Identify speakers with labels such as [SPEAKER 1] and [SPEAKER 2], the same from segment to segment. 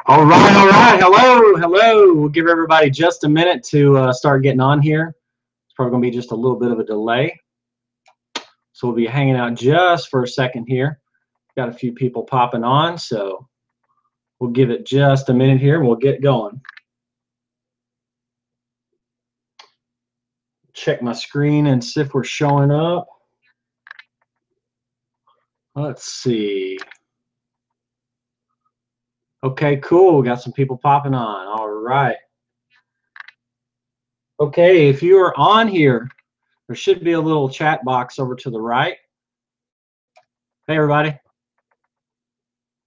[SPEAKER 1] All right, all right. Hello, hello. We'll give everybody just a minute to start getting on here. It's probably going to be just a little bit of a delay. So we'll be hanging out just for a second here. Got a few people popping on, so we'll give it just a minute here and we'll get going. Check my screen and see if we're showing up. Let's see. Okay, cool. We got some people popping on. All right. Okay, if you are on here, there should be a little chat box over to the right. Hey, everybody.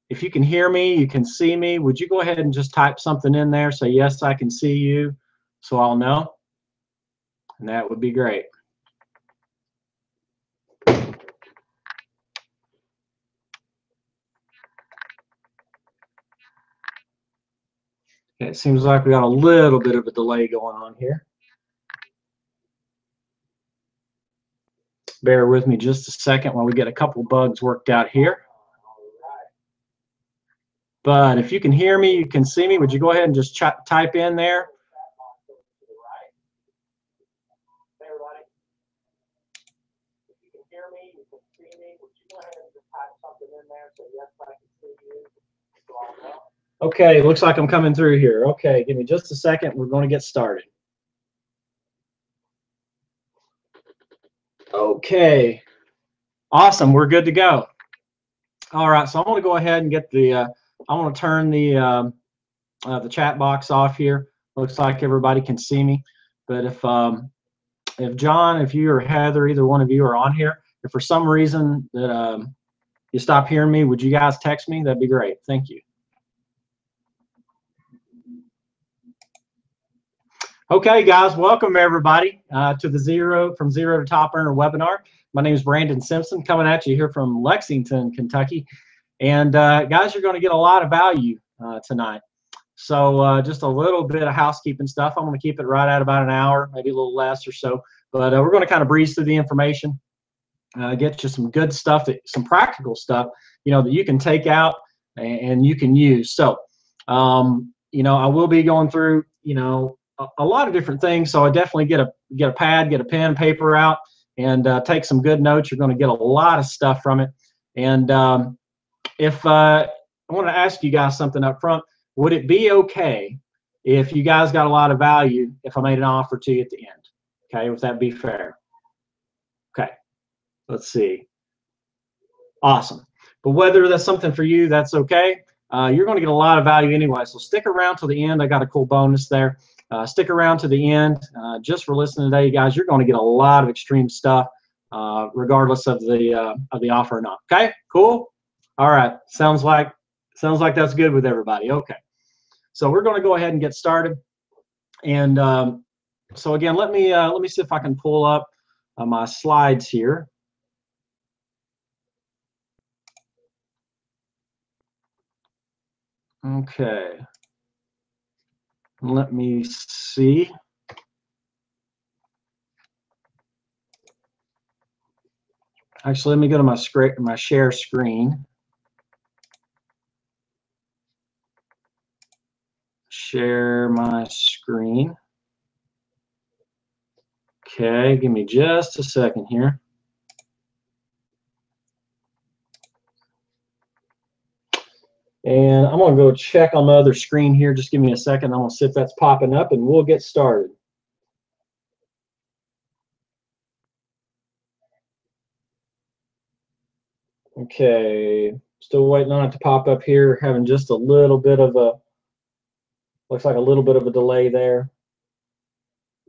[SPEAKER 1] If you can hear me, you can see me, would you go ahead and just type something in there? Say, yes, I can see you, so I'll know. And that would be great. Okay, it seems like we got a little bit of a delay going on here. Bear with me just a second while we get a couple bugs worked out here. But if you can hear me, you can see me, would you go ahead and just type in there? Okay, looks like I'm coming through here. Okay, give me just a second. We're going to get started. Okay, awesome. We're good to go. All right, so I'm going to go ahead and get the. I want to turn the chat box off here. Looks like everybody can see me, but if John, if you or Heather, either one of you are on here, if for some reason that you stop hearing me, would you guys text me? That'd be great. Thank you. Okay, guys, welcome everybody to the From Zero to Top Earner webinar. My name is Brandon Simpson, coming at you here from Lexington, Kentucky. And guys, you're going to get a lot of value tonight. So just a little bit of housekeeping stuff. I'm going to keep it right at about an hour, maybe a little less or so. But we're going to kind of breeze through the information, get you some good stuff, some practical stuff, you know, that you can take out and you can use. So, you know, I will be going through, you know, a lot of different things. So I definitely get a pad, get a pen, paper out, and take some good notes. You're going to get a lot of stuff from it. And if I want to ask you guys something up front, would it be okay if you guys got a lot of value if I made an offer to you at the end? Okay, would that be fair? Okay, let's see. Awesome. But whether that's something for you, that's okay. You're going to get a lot of value anyway. So stick around till the end. I got a cool bonus there. Stick around to the end just for listening today, guys. You're going to get a lot of extreme stuff, regardless of the offer or not. Okay, cool. All right, sounds like that's good with everybody. Okay, so we're going to go ahead and get started. And so again, let me see if I can pull up my slides here. Okay. Let me see. Actually, let me go to my share screen. Share my screen. Okay, give me just a second here. And I'm going to go check on my other screen here. Just give me a second. I'm going to see if that's popping up, and we'll get started. Okay, still waiting on it to pop up here. Having just a little bit of a, looks like a little bit of a delay there.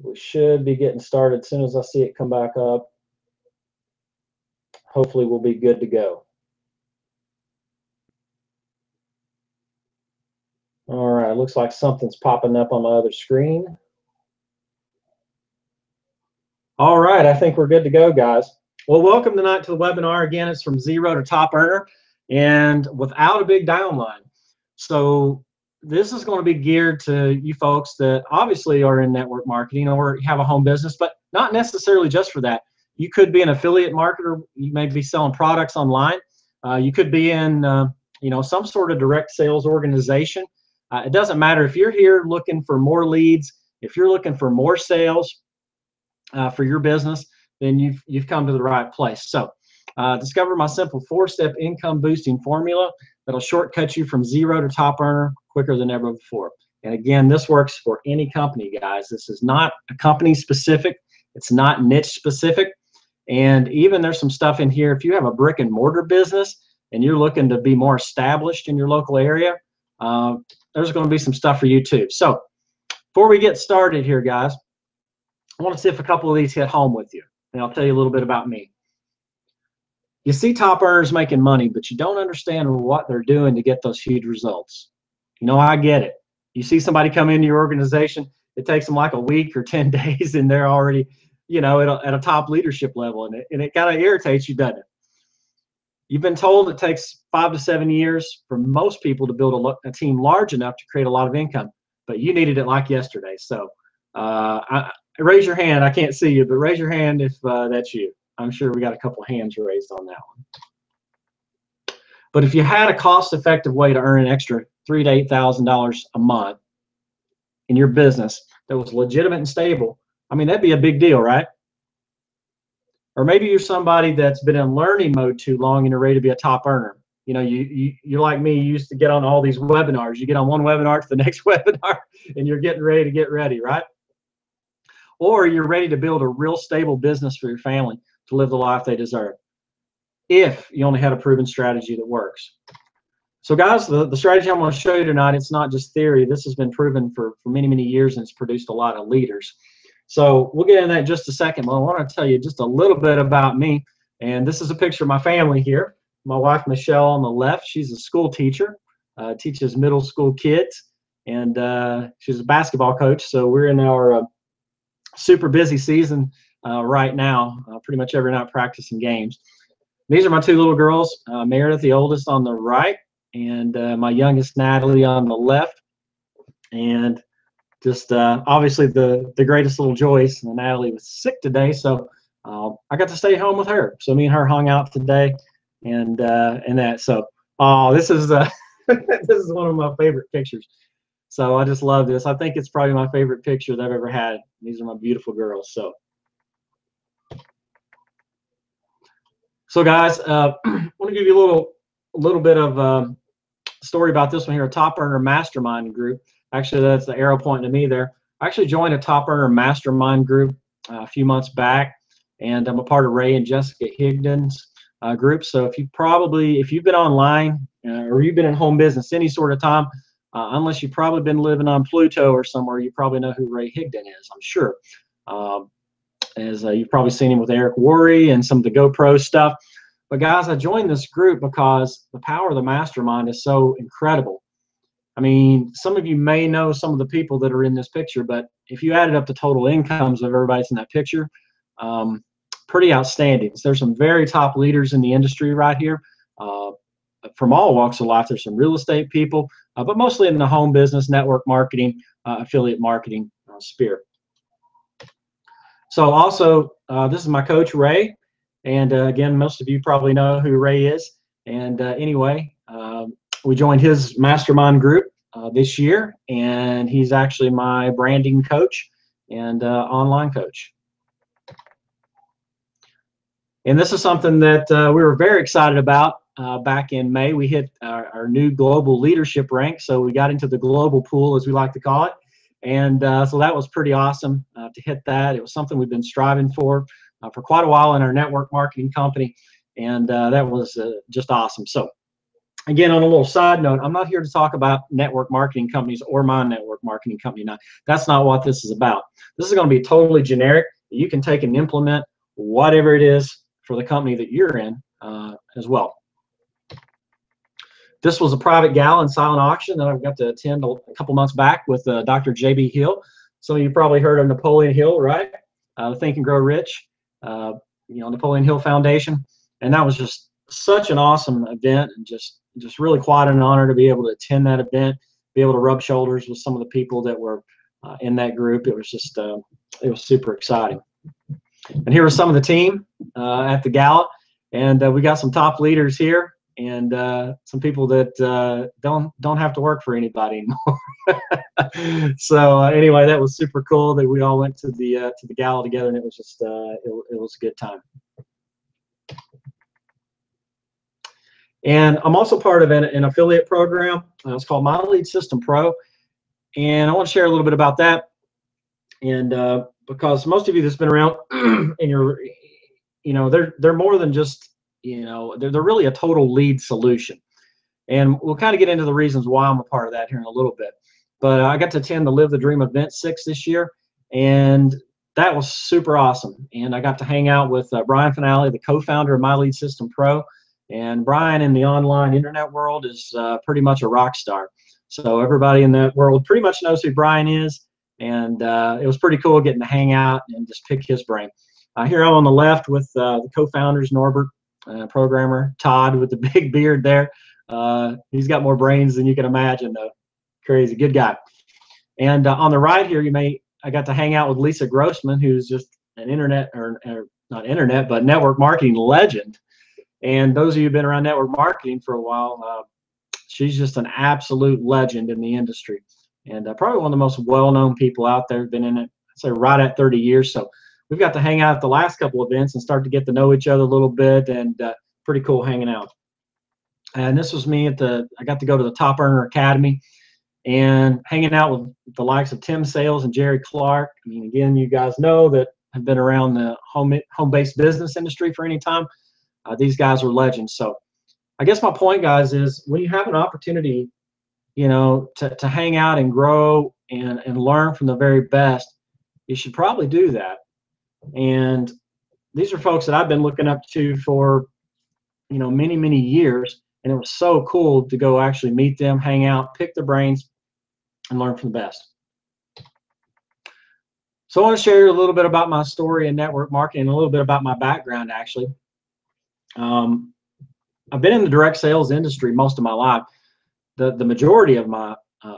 [SPEAKER 1] We should be getting started as soon as I see it come back up. Hopefully we'll be good to go. All right, looks like something's popping up on my other screen. All right, I think we're good to go, guys. Well, welcome tonight to the webinar. Again, it's From Zero to Top Earner and without a big downline. So this is going to be geared to you folks that obviously are in network marketing or have a home business, but not necessarily just for that. You could be an affiliate marketer. You may be selling products online. You could be in you know, some sort of direct sales organization. It doesn't matter if you're here looking for more leads, if you're looking for more sales for your business, then you've come to the right place. So discover my simple 4-step income boosting formula that'll shortcut you from zero to top earner quicker than ever before. And again, this works for any company, guys. This is not a company specific. It's not niche specific. And even there's some stuff in here. If you have a brick and mortar business and you're looking to be more established in your local area, there's going to be some stuff for you too. So before we get started here, guys, I want to see if a couple of these hit home with you. And I'll tell you a little bit about me. You see top earners making money, but you don't understand what they're doing to get those huge results. I get it. You see somebody come into your organization, it takes them like a week or 10 days, and they're already, at a top leadership level, and it kind of irritates you, doesn't it? You've been told it takes 5 to 7 years for most people to build a team large enough to create a lot of income, but you needed it like yesterday. So raise your hand. I can't see you, but raise your hand if that's you. I'm sure we got a couple of hands raised on that one. But if you had a cost-effective way to earn an extra $3,000 to $8,000 a month in your business that was legitimate and stable, I mean, that'd be a big deal, right? Or maybe you're somebody that's been in learning mode too long and you're ready to be a top earner. You're like me. You used to get on all these webinars. You get on one webinar to the next webinar, and you're getting ready to get ready, right? Or you're ready to build a real stable business for your family to live the life they deserve, if you only had a proven strategy that works. So guys, the strategy I'm going to show you tonight, it's not just theory. This has been proven for many, many years, and it's produced a lot of leaders. So we'll get into that in just a second, but I want to tell you just a little bit about me. And this is a picture of my family here. My wife, Michelle, on the left, she's a school teacher, teaches middle school kids, and she's a basketball coach. So we're in our super busy season right now, pretty much every night practicing games. These are my two little girls, Meredith, the oldest, on the right, and my youngest, Natalie, on the left. And just obviously the greatest little Joyce. And Natalie was sick today, so I got to stay home with her. So me and her hung out today, and that. So this is this is one of my favorite pictures. So I just love this. I think it's probably my favorite picture that I've ever had. These are my beautiful girls. So guys, I want to give you a little bit of story about this one here, a Top Earner Mastermind group. Actually, that's the arrow pointing to me there. I actually joined a Top Earner Mastermind group a few months back, and I'm a part of Ray and Jessica Higdon's group. So if you've been online or you've been in home business any sort of time, unless you've probably been living on Pluto or somewhere, you probably know who Ray Higdon is, I'm sure. As you've probably seen him with Eric Worre and some of the GoPro stuff. But guys, I joined this group because the power of the mastermind is so incredible. I mean, some of you may know some of the people that are in this picture, but if you added up the total incomes of everybody that's in that picture, pretty outstanding. So there's some very top leaders in the industry right here. From all walks of life. There's some real estate people, but mostly in the home business, network marketing, affiliate marketing sphere. So also, this is my coach, Ray. And again, most of you probably know who Ray is. And anyway, we joined his mastermind group this year, and he's actually my branding coach and online coach. And this is something that we were very excited about back in May. We hit our new global leadership rank, so we got into the global pool, as we like to call it. And so that was pretty awesome to hit that. It was something we've been striving for quite a while in our network marketing company, and that was just awesome. So again, on a little side note, I'm not here to talk about network marketing companies or my network marketing company. Now, that's not what this is about. This is going to be totally generic. You can take and implement whatever it is for the company that you're in as well. This was a private gala and silent auction that I got to attend a couple months back with Dr. J.B. Hill. Some of you probably heard of Napoleon Hill, right? Think and Grow Rich, Napoleon Hill Foundation. And that was just such an awesome event, and just really quite an honor to be able to attend that event, be able to rub shoulders with some of the people that were in that group. It was just, it was super exciting. And here was some of the team at the gala. And we got some top leaders here. and some people that don't have to work for anybody anymore. So anyway, that was super cool that we all went to the gala together, and it was just it was a good time. And I'm also part of an affiliate program. It's called My Lead System Pro, and I want to share a little bit about that. And because most of you that's been around, and they're more than just, they're really a total lead solution. And we'll kind of get into the reasons why I'm a part of that here in a little bit. But I got to attend the Live the Dream Event 6 this year, and that was super awesome. And I got to hang out with Brian Finale, the co-founder of My Lead System Pro. And Brian in the online internet world is pretty much a rock star. So everybody in that world pretty much knows who Brian is. And it was pretty cool getting to hang out and just pick his brain. Here I'm on the left with the co-founders, Norbert, programmer, Todd with the big beard there. He's got more brains than you can imagine, though. Crazy, good guy. And on the right here, I got to hang out with Lisa Grossman, who's just an internet, or not internet, but network marketing legend. And those of you who've been around network marketing for a while, she's just an absolute legend in the industry. And probably one of the most well-known people out there. Been in it, I'd say, right at 30 years. So we've got to hang out at the last couple of events and start to get to know each other a little bit, and pretty cool hanging out. And this was me I got to go to the Top Earner Academy and hanging out with the likes of Tim Sales and Jerry Clark. I mean, again, you guys know that have been around the home-based business industry for any time. These guys are legends. So I guess my point, guys, is when you have an opportunity, to hang out and grow and learn from the very best, you should probably do that. And these are folks that I've been looking up to for, many, many years. And it was so cool to go actually meet them, hang out, pick their brains, and learn from the best. So I want to share a little bit about my story in network marketing, a little bit about my background, actually. I've been in the direct sales industry most of my life. The majority of my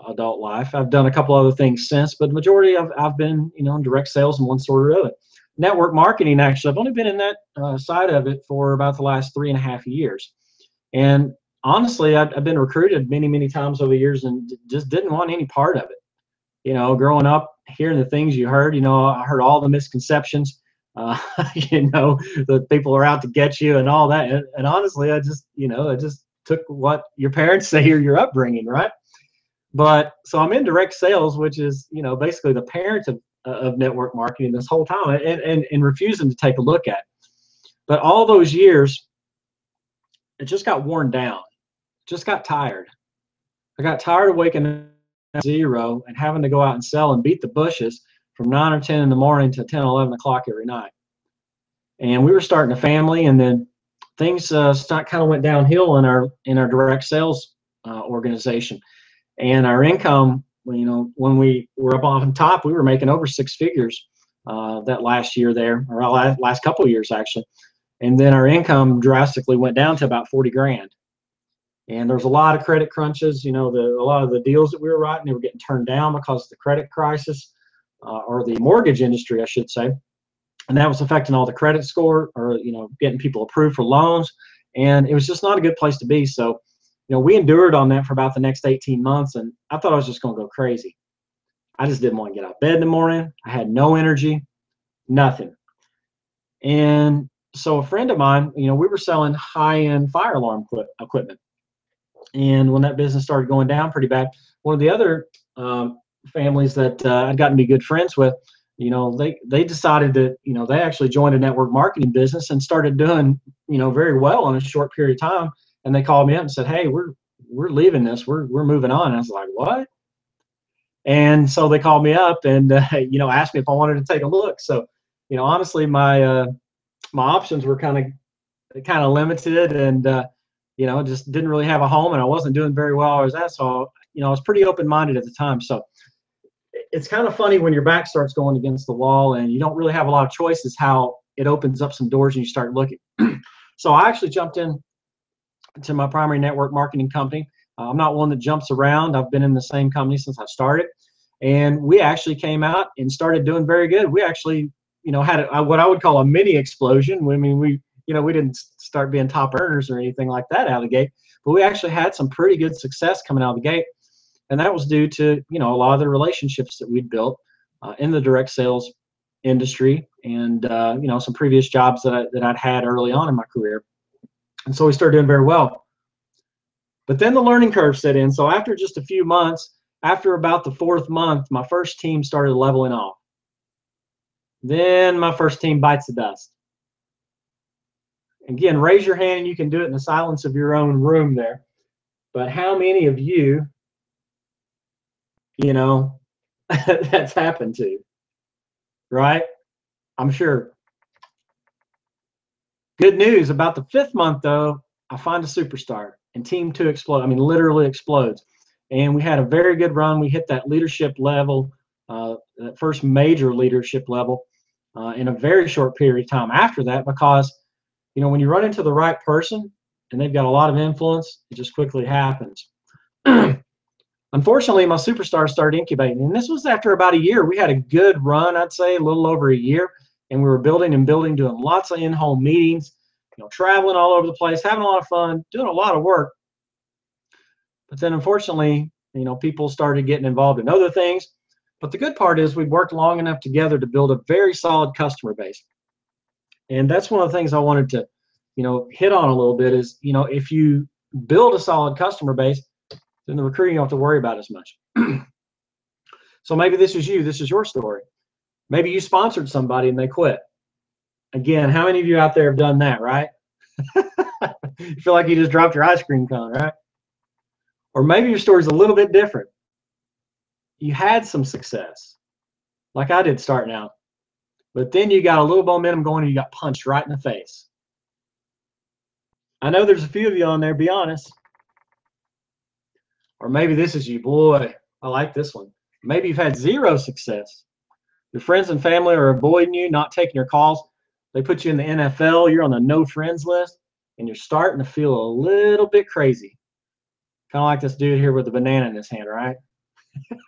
[SPEAKER 1] adult life. I've done a couple other things since, but the majority I've been, in direct sales in one sort or other. Network marketing, actually, I've only been in that side of it for about the last 3.5 years. And honestly, I've been recruited many, many times over the years and just didn't want any part of it. Growing up, hearing the things you heard, I heard all the misconceptions, that people are out to get you and all that. And honestly, I just took what your parents say or your upbringing, right? But so I'm in direct sales, which is, basically the parent of network marketing this whole time, and refusing to take a look at. But all those years, it just got worn down, just got tired. I got tired of waking up at 0 and having to go out and sell and beat the bushes from 9 or 10 in the morning to 10, 11 o'clock every night. And we were starting a family, and then things kind of went downhill in our direct sales organization. And our income, when we were up on top, we were making over 6 figures that last year there, or last couple of years actually. And then our income drastically went down to about 40 grand. And there was a lot of credit crunches. A lot of the deals that we were writing, they were getting turned down because of the credit crisis, or the mortgage industry, I should say. And that was affecting all the credit score, or getting people approved for loans. And it was just not a good place to be. So we endured on that for about the next 18 months, and I thought I was just going to go crazy. I just didn't want to get out of bed in the morning. I had no energy, nothing. And so a friend of mine, we were selling high-end fire alarm equipment. And when that business started going down pretty bad, one of the other families that I'd gotten to be good friends with, they decided that, they actually joined a network marketing business and started doing, very well in a short period of time. And they called me up and said, "Hey, we're leaving this. We're moving on." And I was like, "What?" And so they called me up and asked me if I wanted to take a look. So honestly, my options were kind of limited, and just didn't really have a home, and I wasn't doing very well where I was at. So I was pretty open-minded at the time. So it's kind of funny when your back starts going against the wall and you don't really have a lot of choices, how it opens up some doors and you start looking. So I actually jumped in to my primary network marketing company. I'm not one that jumps around. I've been in the same company since I started, and we actually came out and started doing very good. We actually, had what I would call a mini explosion. I mean, we we didn't start being top earners or anything like that out of the gate, but we actually had some pretty good success coming out of the gate. And that was due to, a lot of the relationships that we'd built in the direct sales industry, and some previous jobs that I'd had early on in my career. And so we started doing very well. But then the learning curve set in. So after just a few months, after about the 4th month, my first team started leveling off. Then my first team bites the dust. Again, raise your hand and you can do it in the silence of your own room there. But how many of you, that's happened to, right? I'm sure. Good news, about the 5th month though, I find a superstar and team 2 explodes. I mean, literally explodes. And we had a very good run. We hit that leadership level, that first major leadership level in a very short period of time after that, because, when you run into the right person and they've got a lot of influence, it just quickly happens. Unfortunately, my superstars started incubating, and this was after about a year. We had a good run, I'd say, a little over a year, and we were building and building, doing lots of in-home meetings, traveling all over the place, having a lot of fun, doing a lot of work. But then, unfortunately, people started getting involved in other things. But the good part is we've worked long enough together to build a very solid customer base. And that's one of the things I wanted to, hit on a little bit is, if you build a solid customer base, then the recruiting you don't have to worry about as much. So maybe this is you. This is your story. Maybe you sponsored somebody and they quit. Again, how many of you out there have done that, right? You feel like you just dropped your ice cream cone, right? Or maybe your story's a little bit different. You had some success, like I did starting out, but then you got a little momentum going and you got punched right in the face. I know there's a few of you on there, be honest. Or maybe this is you. Boy, I like this one. Maybe you've had 0 success. Your friends and family are avoiding you, not taking your calls. They put you in the NFL. You're on the no friends list, and you're starting to feel a little bit crazy. Kind of like this dude here with the banana in his hand, right?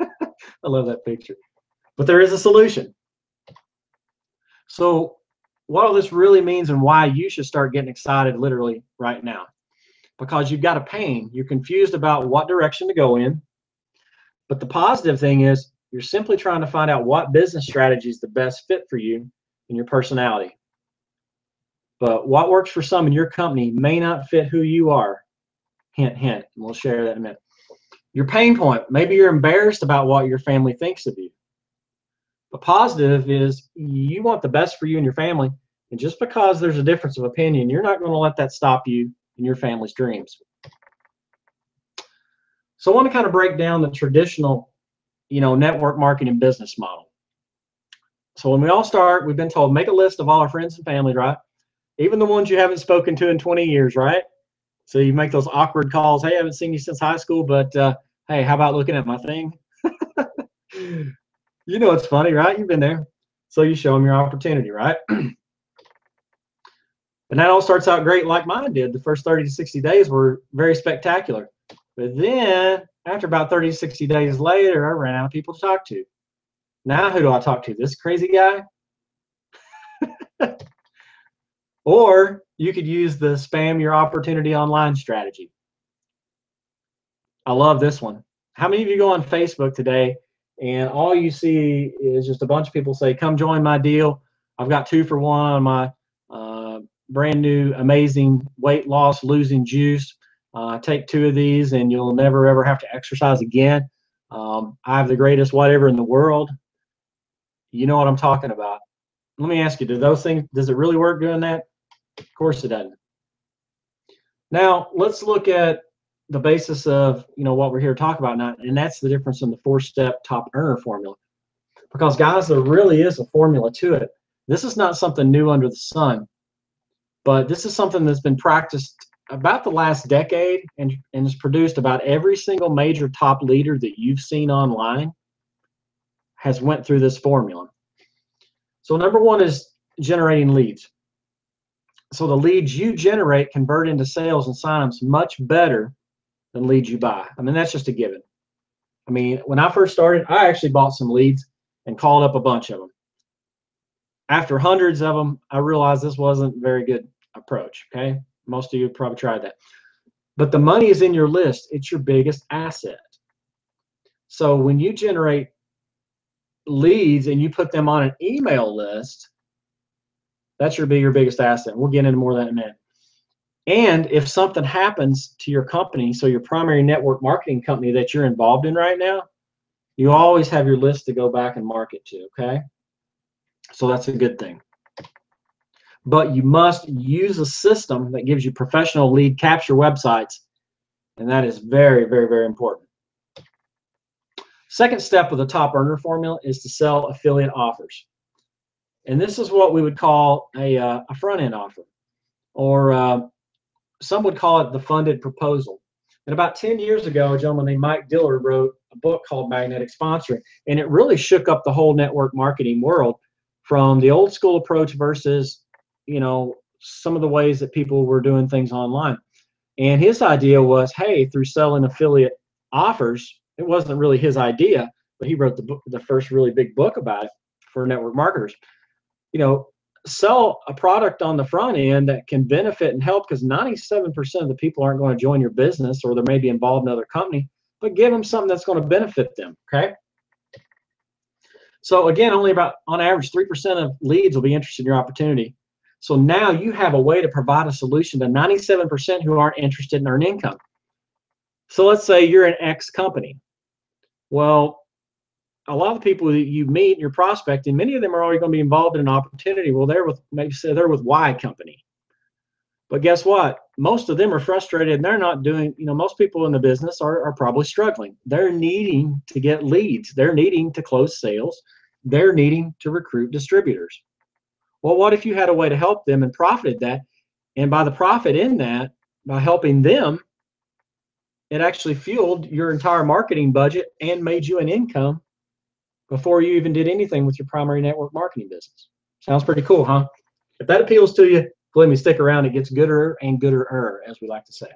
[SPEAKER 1] I love that picture. But there is a solution. So what all this really means and why you should start getting excited literally right now. Because you've got a pain. You're confused about what direction to go in. But the positive thing is you're simply trying to find out what business strategy is the best fit for you and your personality. But what works for some in your company may not fit who you are. Hint, hint. And we'll share that in a minute. Your pain point. Maybe you're embarrassed about what your family thinks of you. The positive is you want the best for you and your family. And just because there's a difference of opinion, you're not going to let that stop you in your family's dreams. So I want to kind of break down the traditional, network marketing business model. So when we all start, we've been told, make a list of all our friends and family, right? Even the ones you haven't spoken to in 20 years, right? So you make those awkward calls. Hey, I haven't seen you since high school, but hey, how about looking at my thing? It's funny, right? You've been there. So you show them your opportunity, right? And that all starts out great like mine did. The first 30 to 60 days were very spectacular. But then after about 30 to 60 days later, I ran out of people to talk to. Now who do I talk to? This crazy guy? Or you could use the spam your opportunity online strategy. I love this one. How many of you go on Facebook today and all you see is just a bunch of people say, come join my deal. I've got 2 for 1 on my brand new amazing weight loss losing juice. Take 2 of these and you'll never ever have to exercise again. I have the greatest whatever in the world. You know what I'm talking about. Let me ask you, do those things, does it really work doing that? Of course it doesn't. Now let's look at the basis of what we're here to talk about now, and that's the difference in the 4-step top earner formula. Because guys, there really is a formula to it. This is not something new under the sun, but this is something that's been practiced about the last decade and has produced about every single major top leader that you've seen online has went through this formula. So number 1 is generating leads. So the leads you generate convert into sales and signups much better than leads you buy. I mean, that's just a given. I mean, when I first started, I actually bought some leads and called up a bunch of them. After hundreds of them, I realized this wasn't very good approach. Okay, most of you have probably tried that. But the money is in your list. It's your biggest asset. So when you generate leads and you put them on an email list, that's your biggest asset. We'll get into more of that in a minute. And if something happens to your company, so your primary network marketing company that you're involved in right now, you always have your list to go back and market to, okay? So that's a good thing. But you must use a system that gives you professional lead capture websites, and that is very, very, very important. Second step of the top earner formula is to sell affiliate offers. And this is what we would call a front-end offer, or some would call it the funded proposal. And about 10 years ago, a gentleman named Mike Diller wrote a book called Magnetic Sponsoring, and it really shook up the whole network marketing world from the old school approach versus, you know, some of the ways that people were doing things online. And his idea was, hey, through selling affiliate offers, it wasn't really his idea, but he wrote the book, the first really big book about it for network marketers. You know, sell a product on the front end that can benefit and help, because 97% of the people aren't going to join your business, or they may be involved in another company, but give them something that's going to benefit them, okay? So again, only about, on average, 3% of leads will be interested in your opportunity. So now you have a way to provide a solution to 97% who aren't interested in earning income. So let's say you're an X company. Well, a lot of the people that you meet, you're prospecting, many of them are already going to be involved in an opportunity. Well, they're with, maybe say they're with Y company. But guess what? Most of them are frustrated and they're not doing, you know, most people in the business are probably struggling. They're needing to get leads. They're needing to close sales. They're needing to recruit distributors. Well, what if you had a way to help them and profited that? And by the profit in that, by helping them, it actually fueled your entire marketing budget and made you an income before you even did anything with your primary network marketing business. Sounds pretty cool, huh? If that appeals to you, believe me, stick around. It gets gooder and gooder, as we like to say.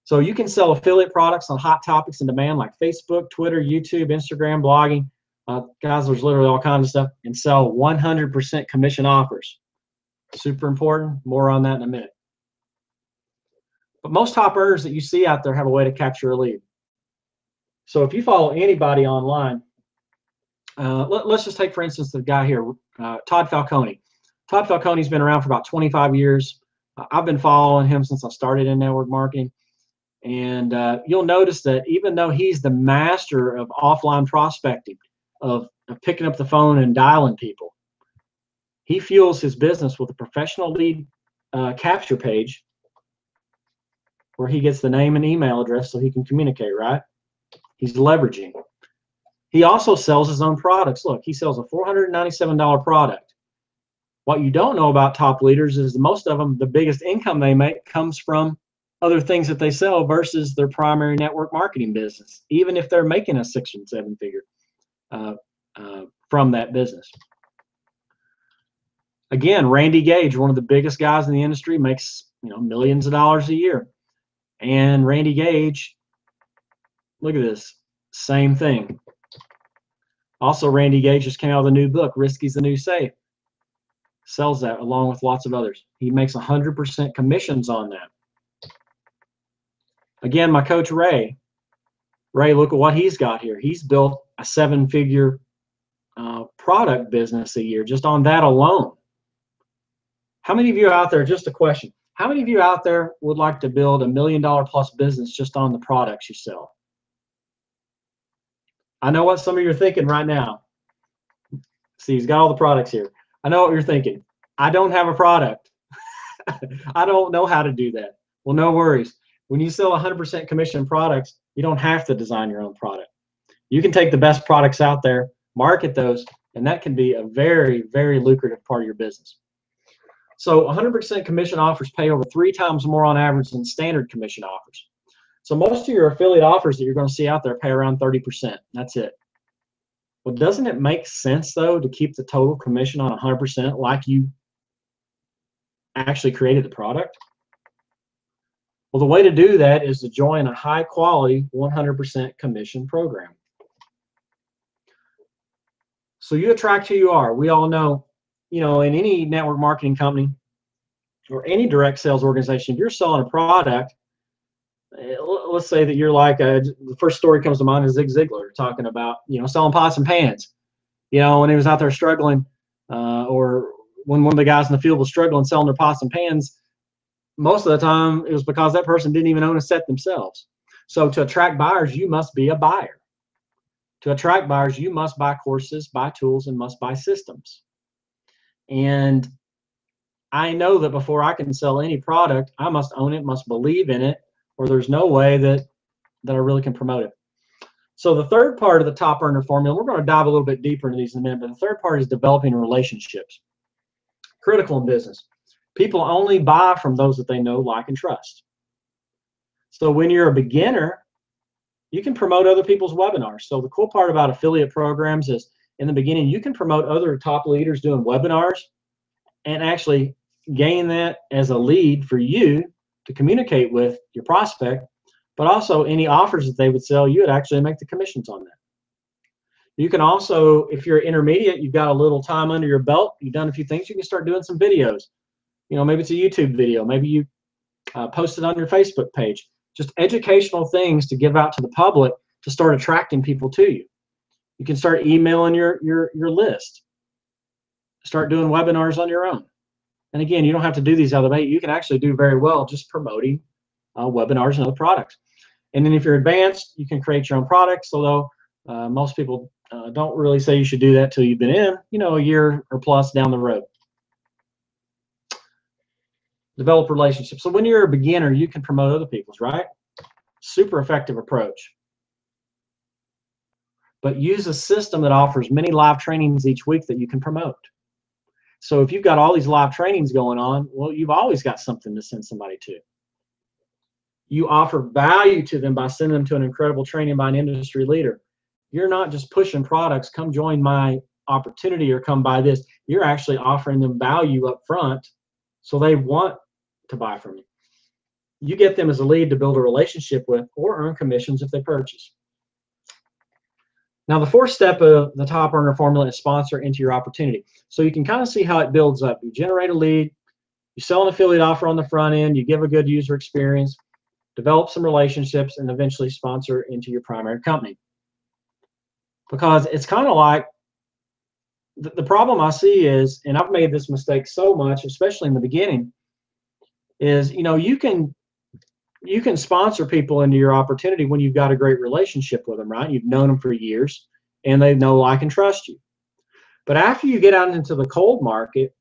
[SPEAKER 1] So you can sell affiliate products on hot topics in demand like Facebook, Twitter, YouTube, Instagram, blogging. Guys, there's literally all kinds of stuff, and sell 100% commission offers. Super important. More on that in a minute. But most top earners that you see out there have a way to capture a lead. So if you follow anybody online, let's just take, for instance, the guy here, Todd Falcone. Todd Falcone's been around for about 25 years. I've been following him since I started in network marketing. And you'll notice that even though he's the master of offline prospecting, of picking up the phone and dialing people, he fuels his business with a professional lead capture page where he gets the name and email address so he can communicate, right? He's leveraging. He also sells his own products. Look, he sells a $497 product. What you don't know about top leaders is most of them, the biggest income they make comes from other things that they sell versus their primary network marketing business, even if they're making a 6 and 7 figure from that business. Again, Randy Gage, one of the biggest guys in the industry, makes, you know, millions of dollars a year. And Randy Gage, look at this, same thing. Also, Randy Gage just came out with a new book, Risky's the New Safe. Sells that along with lots of others. He makes 100% commissions on that. Again, my coach Ray, look at what he's got here. He's built a 7-figure product business a year just on that alone. How many of you out there, just a question, how many of you out there would like to build $1 million plus business just on the products you sell? I know what some of you are thinking right now. See, he's got all the products here. I know what you're thinking. I don't have a product. I don't know how to do that. Well, no worries. When you sell 100% commission products, you don't have to design your own product. You can take the best products out there, market those, and that can be a very, very lucrative part of your business. So 100% commission offers pay over 3 times more on average than standard commission offers. So most of your affiliate offers that you're going to see out there pay around 30%. That's it. Well, doesn't it make sense, though, to keep the total commission on 100% like you actually created the product? Well, the way to do that is to join a high-quality 100% commission program. So you attract who you are. We all know, you know, in any network marketing company, or any direct sales organization, if you're selling a product, let's say that you're like the first story comes to mind is Zig Ziglar talking about, selling pots and pans. When he was out there struggling, or when one of the guys in the field was struggling selling their pots and pans, most of the time it was because that person didn't even own a set themselves. So to attract buyers, you must be a buyer. To attract buyers, you must buy courses, buy tools, and must buy systems. And I know that before I can sell any product, I must own it, must believe in it, or there's no way that I really can promote it. So the third part of the top earner formula, we're going to dive a little bit deeper into these in a minute, but the third part is developing relationships. Critical in business. People only buy from those that they know, like, and trust. So when you're a beginner, you can promote other people's webinars. So the cool part about affiliate programs is in the beginning, you can promote other top leaders doing webinars and actually gain that as a lead for you to communicate with your prospect, but also any offers that they would sell, you would actually make the commissions on that. You can also, if you're intermediate, you've got a little time under your belt, you've done a few things, you can start doing some videos. Maybe it's a YouTube video, maybe you post it on your Facebook page. Just educational things to give out to the public to start attracting people to you. You can start emailing your list. Start doing webinars on your own. And again, you don't have to do these other ways. You can actually do very well just promoting webinars and other products. And then if you're advanced, you can create your own products, although most people don't really say you should do that till you've been in, a year or plus down the road. Develop relationships. So when you're a beginner, you can promote other people's, right? Super effective approach. But use a system that offers many live trainings each week that you can promote. So if you've got all these live trainings going on, well, you've always got something to send somebody to. You offer value to them by sending them to an incredible training by an industry leader. You're not just pushing products, come join my opportunity or come buy this. You're actually offering them value up front so they want to buy from you. You get them as a lead to build a relationship with or earn commissions if they purchase. Now, the fourth step of the top earner formula is sponsor into your opportunity. So you can kind of see how it builds up. You generate a lead, you sell an affiliate offer on the front end, you give a good user experience, develop some relationships, and eventually sponsor into your primary company. Because it's kind of like, the problem I see is, and I've made this mistake so much, especially in the beginning, is you can sponsor people into your opportunity when you've got a great relationship with them, right? You've known them for years and they know, like, and trust you. But after you get out into the cold market,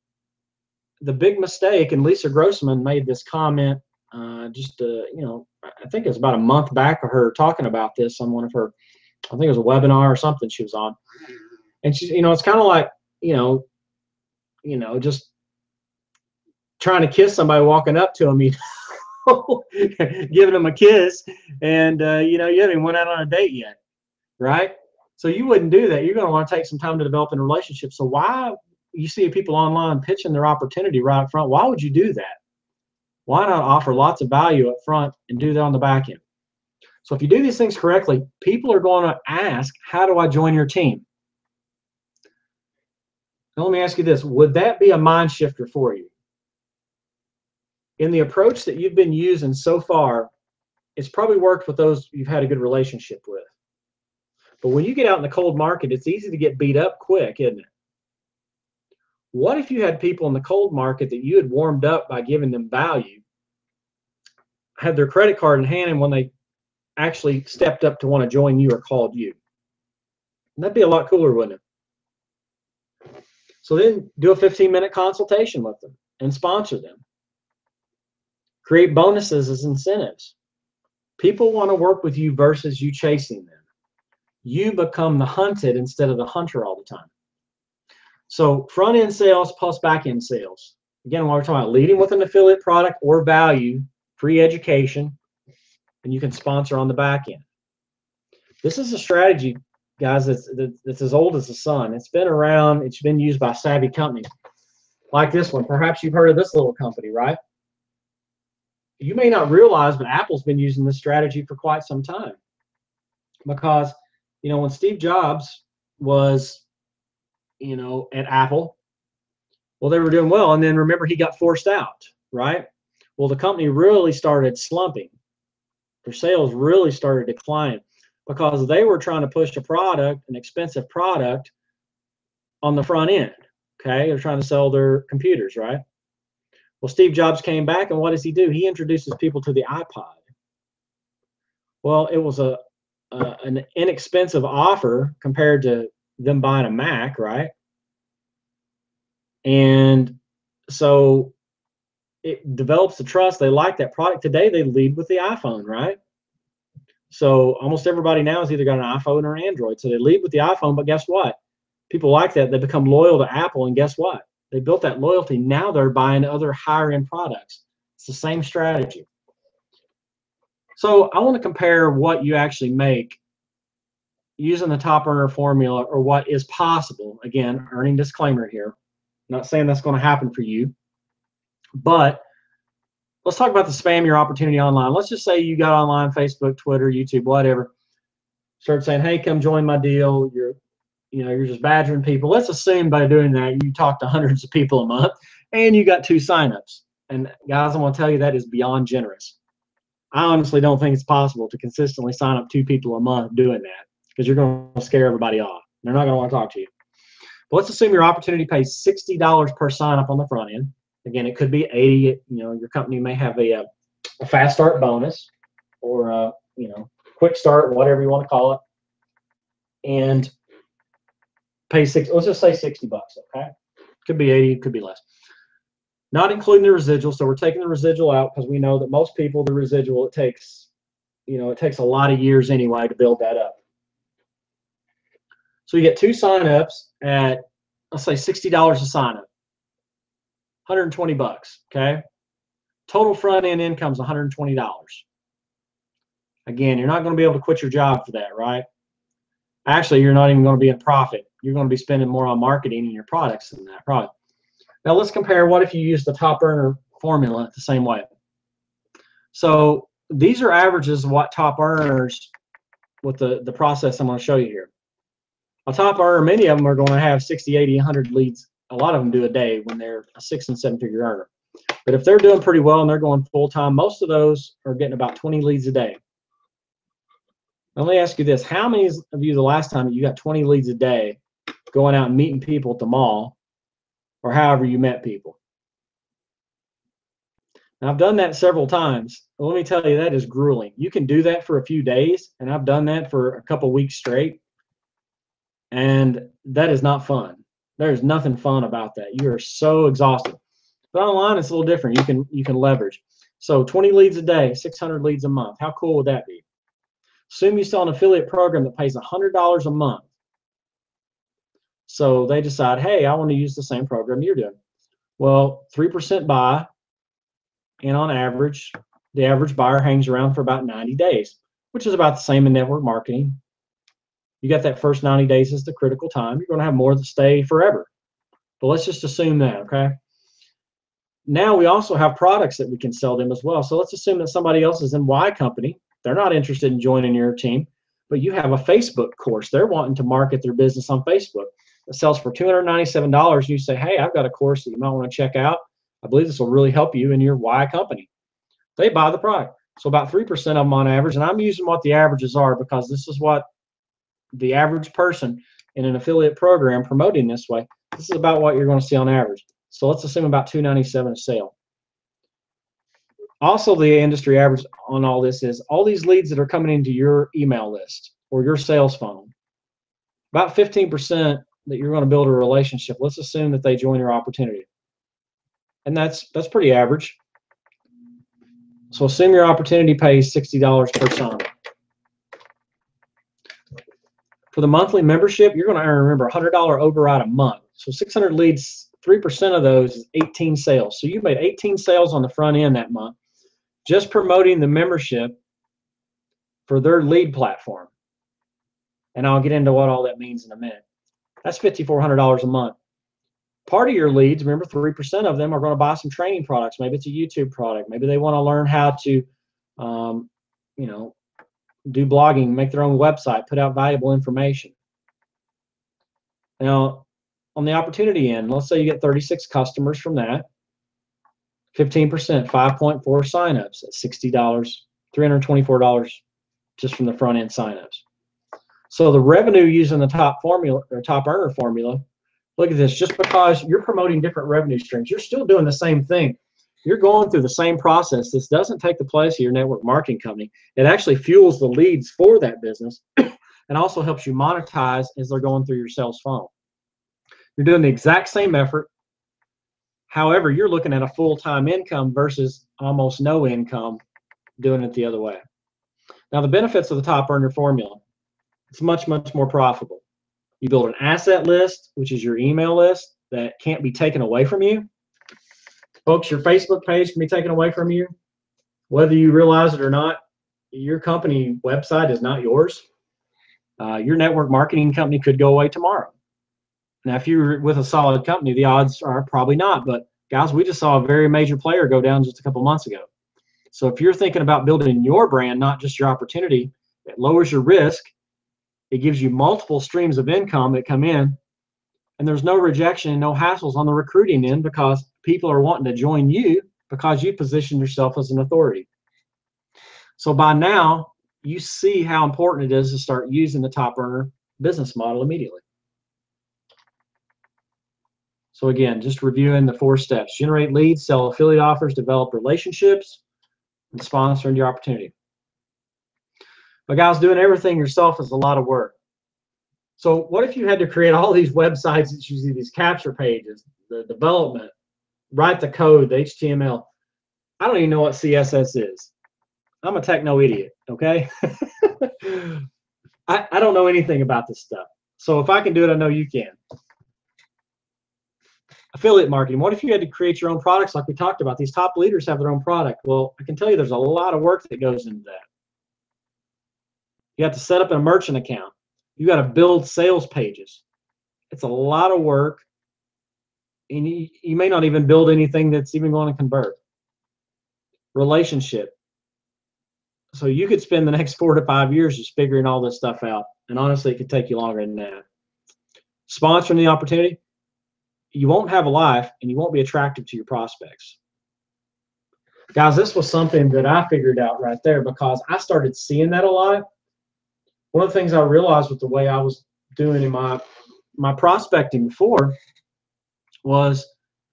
[SPEAKER 1] the big mistake, and Lisa Grossman made this comment I think it was about a month back of her talking about this on one of her, I think it was a webinar or something she was on. And she's, it's kind of like, just trying to kiss somebody walking up to them, giving them a kiss, and you haven't even went out on a date yet, right? So you wouldn't do that. You're going to want to take some time to develop a relationship. So why, you see people online pitching their opportunity right up front, why would you do that? Why not offer lots of value up front and do that on the back end? So if you do these things correctly, people are going to ask, how do I join your team? Now let me ask you this, would that be a mind shifter for you? In the approach that you've been using so far, it's probably worked with those you've had a good relationship with. But when you get out in the cold market, it's easy to get beat up quick, isn't it? What if you had people in the cold market that you had warmed up by giving them value, had their credit card in hand, and when they actually stepped up to want to join you or called you? That'd be a lot cooler, wouldn't it? So then do a 15-minute consultation with them and sponsor them. Create bonuses as incentives. People want to work with you versus you chasing them. You become the hunted instead of the hunter all the time. So front-end sales plus back-end sales. Again, when we're talking about leading with an affiliate product or value, free education, and you can sponsor on the back end. This is a strategy, guys, that's as old as the sun. It's been around. It's been used by savvy companies like this one. Perhaps you've heard of this little company, right? You may not realize, but Apple's been using this strategy for quite some time. Because, when Steve Jobs was, at Apple, well, they were doing well. And then remember, he got forced out. right? Well, the company really started slumping. Their sales really started declining because they were trying to push a product, an expensive product, on the front end. Okay, they're trying to sell their computers, right? Well, Steve Jobs came back, and what does he do? He introduces people to the iPod. Well, it was an inexpensive offer compared to them buying a Mac, right? And so it develops the trust. They like that product. Today, they lead with the iPhone, right? So almost everybody now has either got an iPhone or an Android. So they lead with the iPhone, but guess what? People like that. They become loyal to Apple, and guess what? They built that loyalty. Now they're buying other higher end products. It's the same strategy. So I want to compare what you actually make using the top earner formula, or what is possible. Again, earning disclaimer here. I'm not saying that's going to happen for you, but let's talk about the spam your opportunity online. Let's just say you got online, Facebook, Twitter, YouTube, whatever. Start saying, hey, come join my deal. You're just badgering people. Let's assume by doing that you talk to hundreds of people a month and you got 2 signups. And guys, I'm going to tell you that is beyond generous. I honestly don't think it's possible to consistently sign up 2 people a month doing that, because you're going to scare everybody off. They're not going to want to talk to you. But let's assume your opportunity pays $60 per sign up on the front end. Again, it could be 80. Your company may have a fast start bonus, or quick start, whatever you want to call it, and pay let's just say $60, okay? Could be 80, could be less. Not including the residual. So we're taking the residual out because we know that most people, the residual, it takes a lot of years anyway to build that up. So you get 2 signups at, let's say, $60 a sign up, $120, okay? Total front end income is $120. Again, you're not going to be able to quit your job for that, right? Actually, you're not even going to be in profit. You're going to be spending more on marketing and your products than that product. Now let's compare. What if you use the top earner formula the same way? So these are averages of what top earners, with the process I'm going to show you here. A top earner, many of them are going to have 60, 80, 100 leads. A lot of them do a day when they're a 6- and 7-figure earner. But if they're doing pretty well and they're going full time, most of those are getting about 20 leads a day. Now, let me ask you this. How many of you, the last time you got 20 leads a day going out and meeting people at the mall, or however you met people? Now, I've done that several times. Well, let me tell you, that is grueling. You can do that for a few days, and I've done that for a couple weeks straight, and that is not fun. There's nothing fun about that. You are so exhausted. But online, it's a little different. You can leverage. So 20 leads a day, 600 leads a month. How cool would that be? Assume you sell an affiliate program that pays $100 a month. So they decide, hey, I want to use the same program you're doing. Well, 3% buy, and on average, the average buyer hangs around for about 90 days, which is about the same in network marketing. You got that first 90 days is the critical time. You're going to have more that stay forever. But let's just assume that, okay? Now we also have products that we can sell them as well. So let's assume that somebody else is in Y company. They're not interested in joining your team, but you have a Facebook course. They're wanting to market their business on Facebook. It sells for $297. You say, hey, I've got a course that you might want to check out. I believe this will really help you in your Y company. They buy the product. So about 3% of them on average, and I'm using what the averages are because this is what the average person in an affiliate program promoting this way, this is about what you're going to see on average. So let's assume about $297 a sale. Also, the industry average on all this is all these leads that are coming into your email list or your sales funnel, about 15% that you're going to build a relationship. Let's assume that they join your opportunity. And that's pretty average. So assume your opportunity pays $60 per sign. For the monthly membership, you're going to earn, remember, $100 override a month. So 600 leads, 3% of those is 18 sales. So you made 18 sales on the front end that month, just promoting the membership for their lead platform. And I'll get into what all that means in a minute. That's $5,400 a month. Part of your leads, remember, 3% of them are going to buy some training products. Maybe it's a YouTube product. Maybe they want to learn how to, do blogging, make their own website, put out valuable information. Now, on the opportunity end, let's say you get 36 customers from that. 15%, 5.4 signups at $60, $324 just from the front end signups. So the revenue using the top formula or top earner formula, look at this, just because you're promoting different revenue streams, you're still doing the same thing. You're going through the same process. This doesn't take the place of your network marketing company. It actually fuels the leads for that business and also helps you monetize as they're going through your sales funnel. You're doing the exact same effort. However, you're looking at a full-time income versus almost no income doing it the other way. Now, the benefits of the top earner formula, it's much, much more profitable. You build an asset list, which is your email list that can't be taken away from you. Folks, your Facebook page can be taken away from you. Whether you realize it or not, your company website is not yours. Your network marketing company could go away tomorrow. Now, if you're with a solid company, the odds are probably not. But guys, we just saw a very major player go down just a couple months ago. So if you're thinking about building your brand, not just your opportunity, it lowers your risk. It gives you multiple streams of income that come in, and there's no rejection and no hassles on the recruiting end because people are wanting to join you because you position yourself as an authority. So by now, you see how important it is to start using the top earner business model immediately. So again, just reviewing the 4 steps: generate leads, sell affiliate offers, develop relationships, and sponsor your opportunity. But guys, doing everything yourself is a lot of work. So what if you had to create all these websites that you see, these capture pages, the development, write the code, the HTML? I don't even know what CSS is. I'm a techno idiot, okay? I don't know anything about this stuff. So if I can do it, I know you can. Affiliate marketing. What if you had to create your own products like we talked about? These top leaders have their own product. Well, I can tell you there's a lot of work that goes into that. You have to set up a merchant account. You got to build sales pages. It's a lot of work, and you may not even build anything that's even going to convert. Relationship. So you could spend the next 4 to 5 years just figuring all this stuff out, and honestly, it could take you longer than that. Sponsoring the opportunity. You won't have a life, and you won't be attractive to your prospects. Guys, this was something that I figured out right there because I started seeing that a lot. One of the things I realized with the way I was doing in my prospecting before was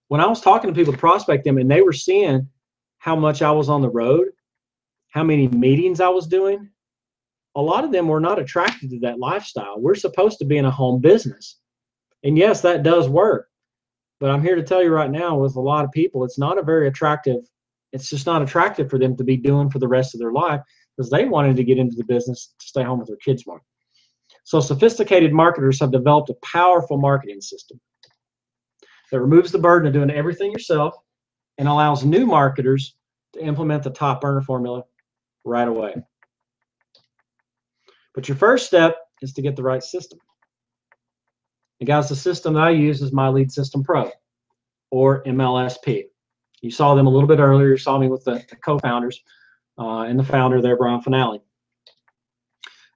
[SPEAKER 1] when I was talking to people to prospect them and they were seeing how much I was on the road, how many meetings I was doing, a lot of them were not attracted to that lifestyle. We're supposed to be in a home business. And yes, that does work. But I'm here to tell you right now, with a lot of people, it's not a very attractive, it's just not attractive for them to be doing for the rest of their life because they wanted to get into the business to stay home with their kids more. So sophisticated marketers have developed a powerful marketing system that removes the burden of doing everything yourself and allows new marketers to implement the top earner formula right away. But your first step is to get the right system. And guys, the system that I use is My Lead System Pro, or MLSP. You saw them a little bit earlier. You saw me with the co-founders and the founder there, Brian Finale.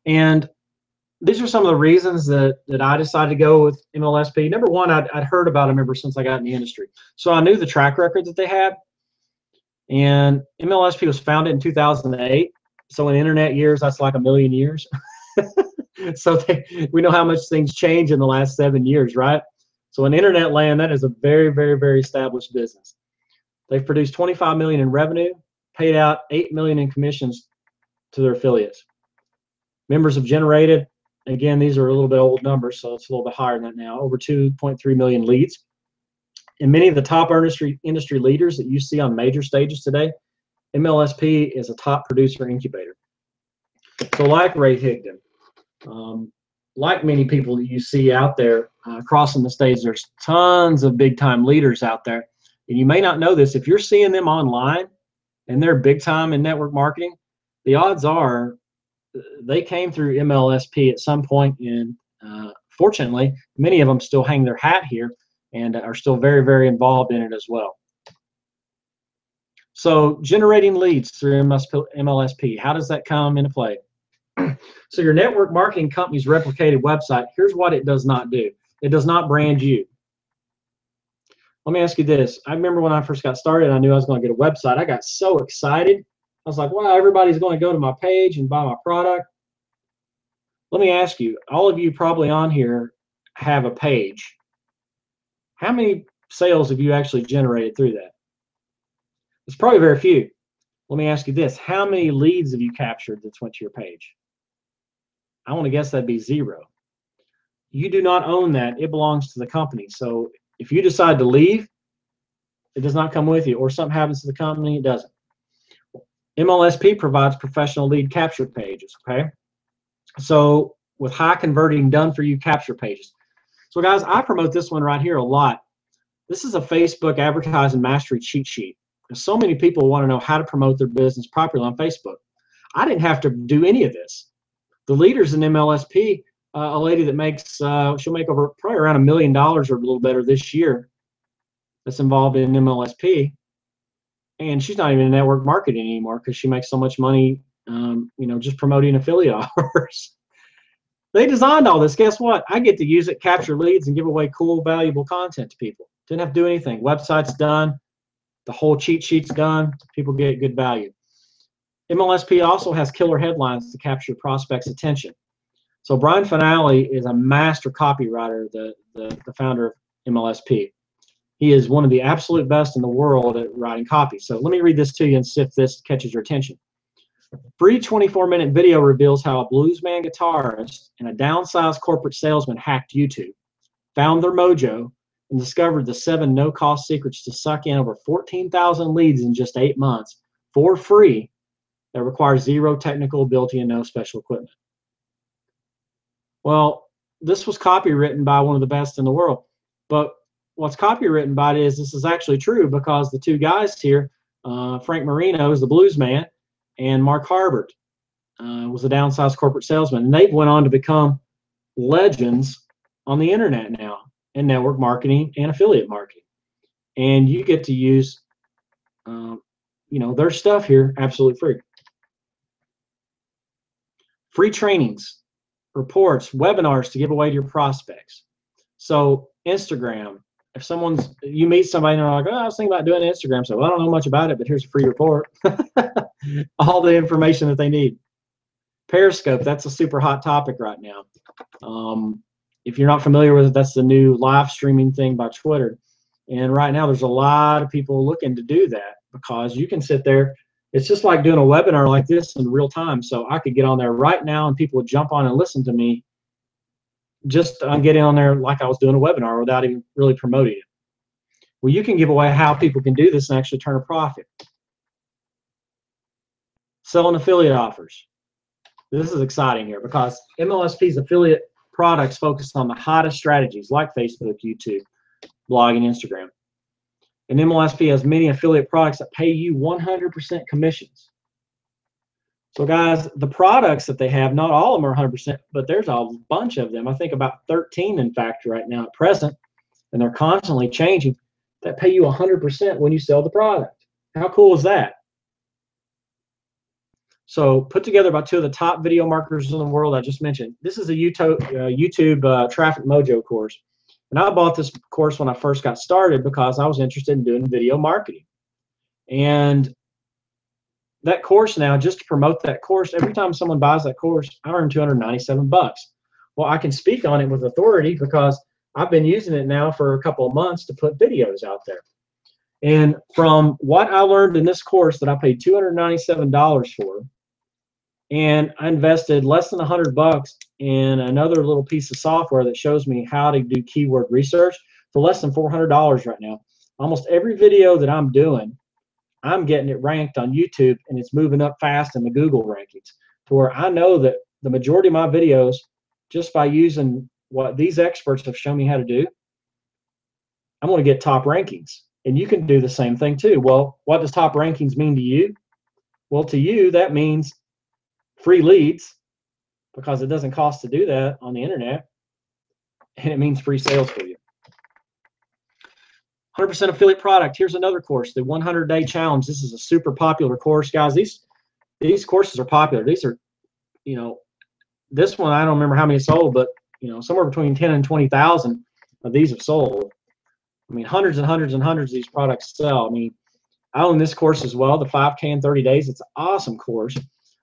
[SPEAKER 1] And these are some of the reasons that I decided to go with MLSP. Number one, I'd heard about them ever since I got in the industry. So I knew the track record that they had. And MLSP was founded in 2008. So in internet years, that's like a million years. So we know how much things change in the last 7 years, right? So in internet land, that is a very, very, very established business. They've produced $25 million in revenue, paid out $8 million in commissions to their affiliates. Members have generated, again, these are a little bit old numbers, so it's a little bit higher than that now, over 2.3 million leads. And many of the top industry leaders that you see on major stages today, MLSP is a top producer incubator. So like Ray Higdon, like many people that you see out there crossing the stage, there's tons of big time leaders out there. And you may not know this, if you're seeing them online and they're big time in network marketing, the odds are they came through MLSP at some point, and fortunately, many of them still hang their hat here and are still very, very involved in it as well. So generating leads through MLSP, how does that come into play? So your network marketing company's replicated website, here's what it does not do. It does not brand you. Let me ask you this. I remember when I first got started, I knew I was going to get a website. I got so excited. I was like, wow, everybody's going to go to my page and buy my product. Let me ask you, all of you probably on here have a page. How many sales have you actually generated through that? It's probably very few. Let me ask you this. How many leads have you captured that's went to your page? I want to guess that'd be 0. You do not own that. It belongs to the company. So if you decide to leave, it does not come with you, or something happens to the company, it doesn't. MLSP provides professional lead capture pages, okay? So with high converting done for you capture pages. So guys, I promote this one right here a lot. This is a Facebook advertising mastery cheat sheet. So many people want to know how to promote their business properly on Facebook. I didn't have to do any of this. The leaders in MLSP, a lady that makes, she'll make over probably around $1 million or a little better this year, that's involved in MLSP, and she's not even in network marketing anymore because she makes so much money, just promoting affiliate offers. They designed all this. Guess what? I get to use it, capture leads, and give away cool, valuable content to people. Didn't have to do anything. Website's done. The whole cheat sheet's done. People get good value. MLSP also has killer headlines to capture prospects' attention. So Brian Finale is a master copywriter, the founder of MLSP. He is one of the absolute best in the world at writing copy. So let me read this to you and see if this catches your attention. Free 24-minute video reveals how a bluesman guitarist and a downsized corporate salesman hacked YouTube, found their mojo, and discovered the 7 no-cost secrets to suck in over 14,000 leads in just 8 months for free that require 0 technical ability and no special equipment. Well, this was copywritten by one of the best in the world. But what's copywritten by it is this is actually true because the 2 guys here, Frank Marino is the blues man, and Mark Harbert was a downsized corporate salesman. And they went on to become legends on the internet now in network marketing and affiliate marketing. And you get to use, their stuff here absolutely free. Free trainings, reports, webinars to give away to your prospects. So Instagram, if you meet somebody and they're like, oh, I was thinking about doing Instagram. So, well, I don't know much about it, but here's a free report. All the information that they need. Periscope, that's a super hot topic right now. If you're not familiar with it, that's the new live streaming thing by Twitter. And right now there's a lot of people looking to do that because you can sit there. It's just like doing a webinar like this in real time. So I could get on there right now and people would jump on and listen to me just on getting on there like I was doing a webinar without even really promoting it. Well, you can give away how people can do this and actually turn a profit. Selling affiliate offers. This is exciting here because MLSP's affiliate products focus on the hottest strategies like Facebook, YouTube, blogging, Instagram. And MLSP has many affiliate products that pay you 100% commissions. So guys, the products that they have, not all of them are 100%, but there's a bunch of them. I think about 13, in fact, right now at present, and they're constantly changing, that pay you 100% when you sell the product. How cool is that? So put together by 2 of the top video marketers in the world I just mentioned. This is a YouTube Traffic Mojo course. And I bought this course when I first got started because I was interested in doing video marketing. And that course now, just to promote that course, every time someone buys that course, I earn $297. Well, I can speak on it with authority because I've been using it now for a couple of months to put videos out there. And from what I learned in this course that I paid $297 for, and I invested less than $100 in another little piece of software that shows me how to do keyword research for less than $400 right now. Almost every video that I'm doing, I'm getting it ranked on YouTube, and it's moving up fast in the Google rankings to where I know that the majority of my videos, just by using what these experts have shown me how to do, I'm going to get top rankings. And you can do the same thing too. Well, what does top rankings mean to you? Well, to you, that means free leads because it doesn't cost to do that on the internet. And it means free sales for you. 100% affiliate product. Here's another course, the 100-day challenge. This is a super popular course, guys. These courses are popular. These are, this one, I don't remember how many sold, but, somewhere between 10 and 20,000 of these have sold. I mean, hundreds and hundreds and hundreds of these products sell. I mean, I own this course as well, the 5K in 30 days. It's an awesome course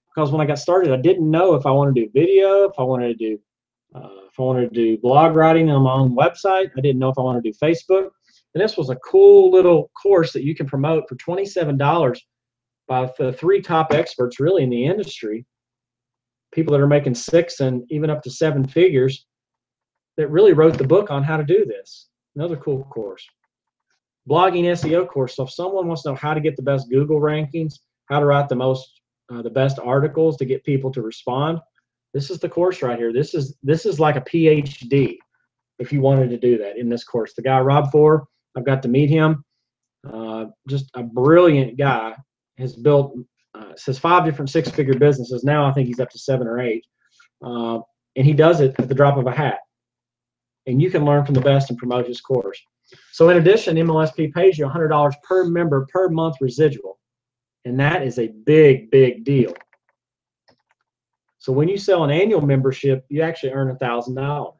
[SPEAKER 1] because when I got started, I didn't know if I wanted to do video, if I wanted to do blog writing on my own website. I didn't know if I wanted to do Facebook. And this was a cool little course that you can promote for $27 by the 3 top experts really in the industry, people that are making 6 and even up to 7 figures that really wrote the book on how to do this. Another cool course. Blogging SEO course. So if someone wants to know how to get the best Google rankings, how to write the best articles to get people to respond, this is the course right here. This is like a PhD if you wanted to do that in this course. The guy, Rob Four, I've got to meet him. Just a brilliant guy. Has built, says 5 different 6-figure businesses. Now I think he's up to 7 or 8. And he does it at the drop of a hat. And you can learn from the best and promote his course. So in addition, MLSP pays you $100 per member per month residual. And that is a big, big deal. So when you sell an annual membership, you actually earn $1,000.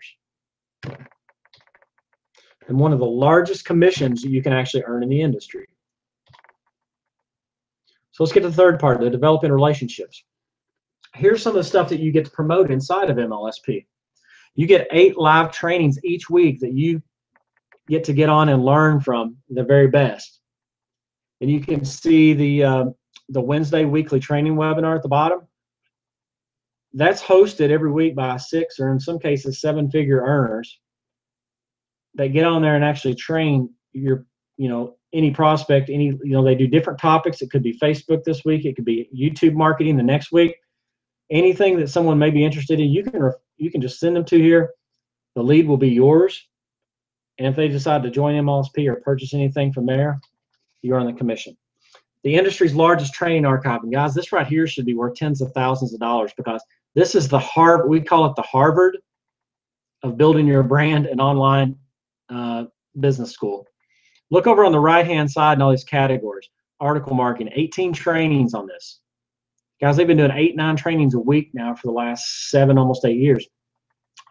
[SPEAKER 1] And one of the largest commissions you can actually earn in the industry. So let's get to the third part, the developing relationships. Here's some of the stuff that you get to promote inside of MLSP. You get 8 live trainings each week that you get on and learn from the very best. And you can see the Wednesday weekly training webinar at the bottom. That's hosted every week by 6 or in some cases 7-figure earners that get on there and actually train your, any prospect, they do different topics. It could be Facebook this week. It could be YouTube marketing the next week. Anything that someone may be interested in, you can just send them to here. The lead will be yours. And if they decide to join MLSP or purchase anything from there, you earn the commission. The industry's largest training archive. And guys, this right here should be worth tens of thousands of dollars because this is the Harvard, we call it the Harvard of building your brand and online business school. Look over on the right-hand side in all these categories. Article marketing, 18 trainings on this. Guys, they've been doing 8, 9 trainings a week now for the last 7, almost 8 years.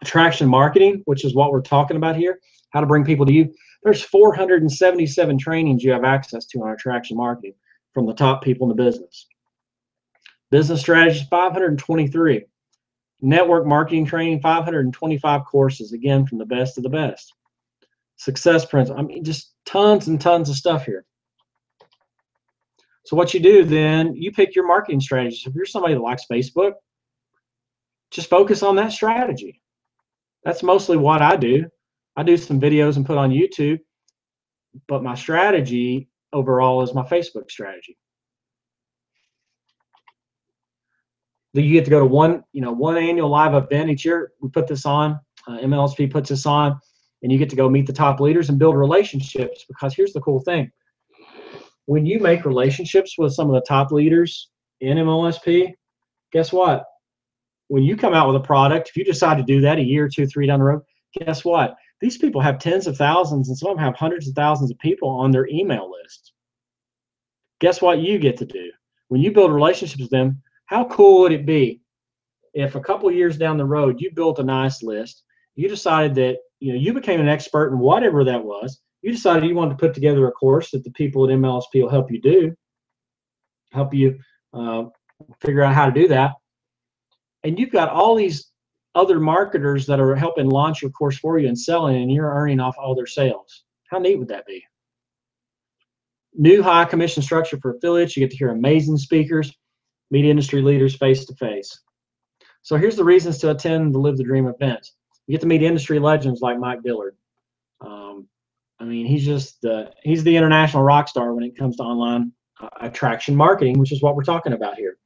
[SPEAKER 1] Attraction marketing, which is what we're talking about here, how to bring people to you. There's 477 trainings you have access to on attraction marketing from the top people in the business. Business strategies, 523. Network marketing training, 525 courses, again, from the best of the best. Success principles, I mean, just tons and tons of stuff here. So what you do then, you pick your marketing strategies. If you're somebody that likes Facebook, just focus on that strategy. That's mostly what I do. I do some videos and put on YouTube, but my strategy overall is my Facebook strategy. You get to go to one annual live event each year. We put this on, MLSP puts this on, and you get to go meet the top leaders and build relationships, because here's the cool thing. When you make relationships with some of the top leaders in MLSP, guess what? When you come out with a product, if you decide to do that a year, 2, 3 down the road, guess what? These people have tens of thousands, and some of them have hundreds of thousands of people on their email list. Guess what you get to do? When you build relationships with them, how cool would it be if a couple of years down the road you built a nice list, you decided that you became an expert in whatever that was, you decided you wanted to put together a course that the people at MLSP will help you figure out how to do that, and you've got all these other marketers that are helping launch your course for you and selling, and you're earning off all their sales. How neat would that be? New high commission structure for affiliates. You get to hear amazing speakers, meet industry leaders face to face. So here's the reasons to attend the Live the Dream events. You get to meet industry legends like Mike Dillard. I mean, he's the international rock star when it comes to online attraction marketing, which is what we're talking about here.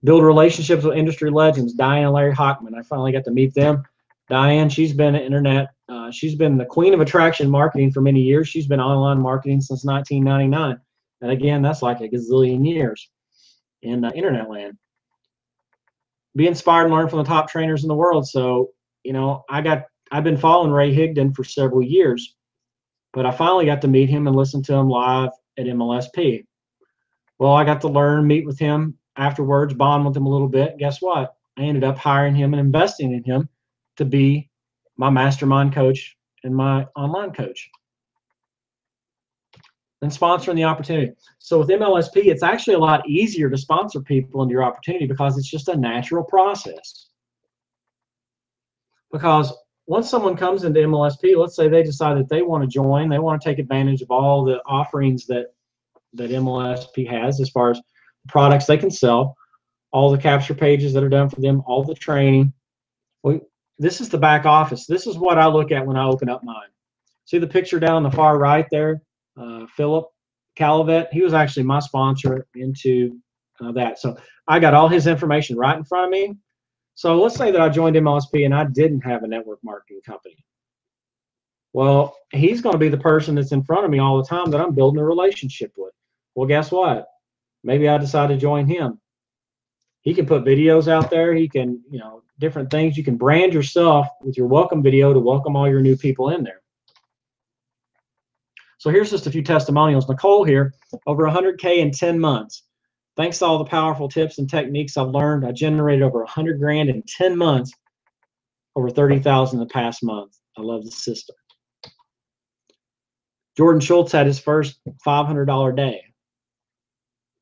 [SPEAKER 1] Build relationships with industry legends, Diane and Larry Hockman. I finally got to meet them. Diane, she's been she's been the queen of attraction marketing for many years. She's been online marketing since 1999. And again, that's like a gazillion years in internet land. Be inspired and learn from the top trainers in the world. So, I've been following Ray Higdon for several years, but I finally got to meet him and listen to him live at MLSP. Well, I got to learn, meet with him afterwards, bond with him a little bit. Guess what? I ended up hiring him and investing in him to be my mastermind coach and my online coach. And sponsoring the opportunity. So with MLSP, it's actually a lot easier to sponsor people into your opportunity because it's just a natural process. Because once someone comes into MLSP, let's say they decide that they want to join, they want to take advantage of all the offerings that MLSP has as far as products they can sell, all the capture pages that are done for them, all the training. This is the back office. This is what I look at when I open up mine. See the picture down on the far right there? Philip Calavet, he was actually my sponsor into that. So I got all his information right in front of me. So let's say that I joined MLSP and I didn't have a network marketing company. Well, he's going to be the person that's in front of me all the time that I'm building a relationship with. Well, guess what? Maybe I decide to join him. He can put videos out there. He can, different things. You can brand yourself with your welcome video to welcome all your new people in there. So here's just a few testimonials. Nicole here, over 100K in 10 months. Thanks to all the powerful tips and techniques I've learned, I generated over 100 grand in 10 months, over 30,000 in the past month. I love the system. Jordan Schultz had his first $500 day.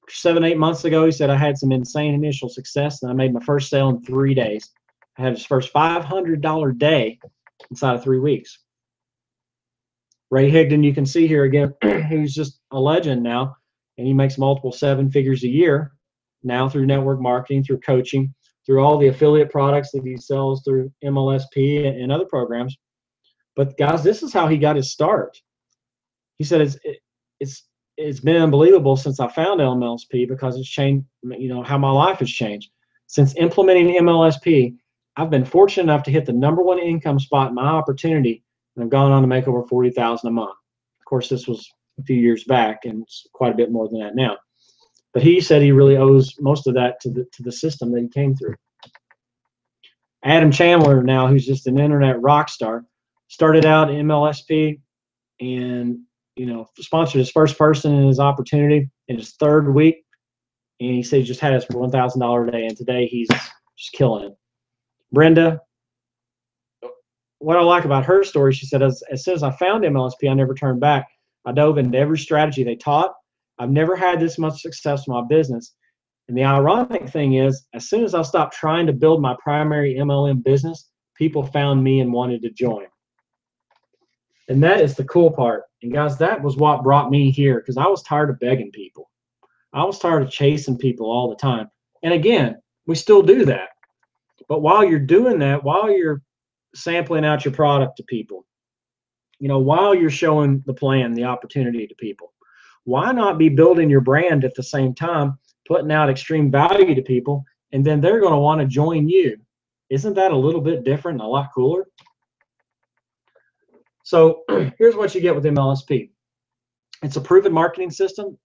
[SPEAKER 1] 7-8 months ago, he said, I had some insane initial success and I made my first sale in 3 days. I had his first $500 day inside of 3 weeks. Ray Higdon, you can see here again, he's just a legend now, and he makes multiple 7 figures a year now through network marketing, through coaching, through all the affiliate products that he sells through MLSP and other programs. But guys, this is how he got his start. He said it's been unbelievable since I found MLSP because it's changed, how my life has changed. Since implementing MLSP, I've been fortunate enough to hit the #1 income spot in my opportunity. And I've gone on to make over $40,000 a month. Of course, this was a few years back, and it's quite a bit more than that now. But he said he really owes most of that to the system that he came through. Adam Chandler now, who's just an internet rock star, started out in MLSP and sponsored his first person in his opportunity in his 3rd week, and he said he just had his $1,000 a day, and today he's just killing it. Brenda. What I like about her story, she said, as soon as I found MLSP, I never turned back. I dove into every strategy they taught. I've never had this much success in my business. And the ironic thing is, as soon as I stopped trying to build my primary MLM business, people found me and wanted to join. And that is the cool part. And guys, that was what brought me here, because I was tired of begging people. I was tired of chasing people all the time. And again, we still do that. But while you're doing that, while you're sampling out your product to people, while you're showing the plan, the opportunity to people, why not be building your brand at the same time, putting out extreme value to people, and then they're going to want to join you? Isn't that a little bit different and a lot cooler? So here's what you get with MLSP. It's a proven marketing system.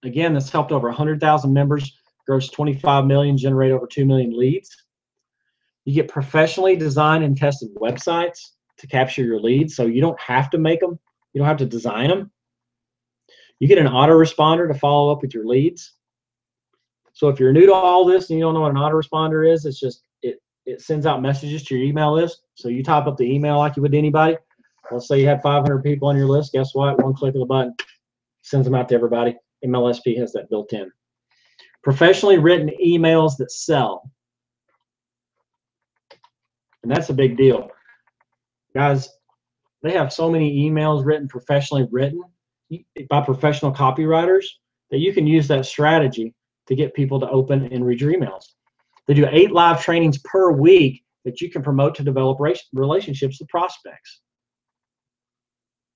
[SPEAKER 1] Again, that's helped over 100,000 members, gross 25 million, generate over 2 million leads. You get professionally designed and tested websites to capture your leads, so you don't have to make them. You don't have to design them. You get an autoresponder to follow up with your leads. So if you're new to all this and you don't know what an autoresponder is, it's just it sends out messages to your email list. So you type up the email like you would to anybody. Let's say you have 500 people on your list. Guess what? One click of the button sends them out to everybody. MLSP has that built in. Professionally written emails that sell. And that's a big deal. Guys, they have so many emails written, professionally written by professional copywriters, that you can use that strategy to get people to open and read your emails. They do 8 live trainings per week that you can promote to develop relationships with prospects.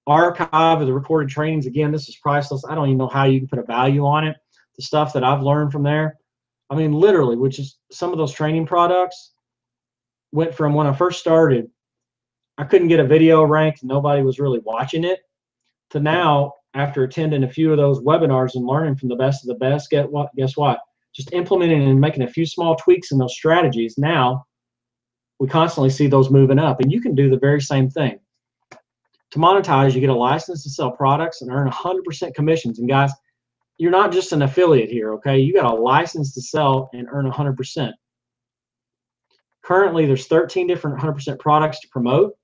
[SPEAKER 1] Archive of the recorded trainings. Again, this is priceless. I don't even know how you can put a value on it. The stuff that I've learned from there, I mean, literally, which is some of those training products went from when I first started, I couldn't get a video ranked, nobody was really watching it, to now, after attending a few of those webinars and learning from the best of the best, guess what? Just implementing and making a few small tweaks in those strategies, now we constantly see those moving up. And you can do the very same thing. To monetize, you get a license to sell products and earn 100% commissions. And guys, you're not just an affiliate here, okay? You got a license to sell and earn 100%. Currently, there's 13 different 100% products to promote.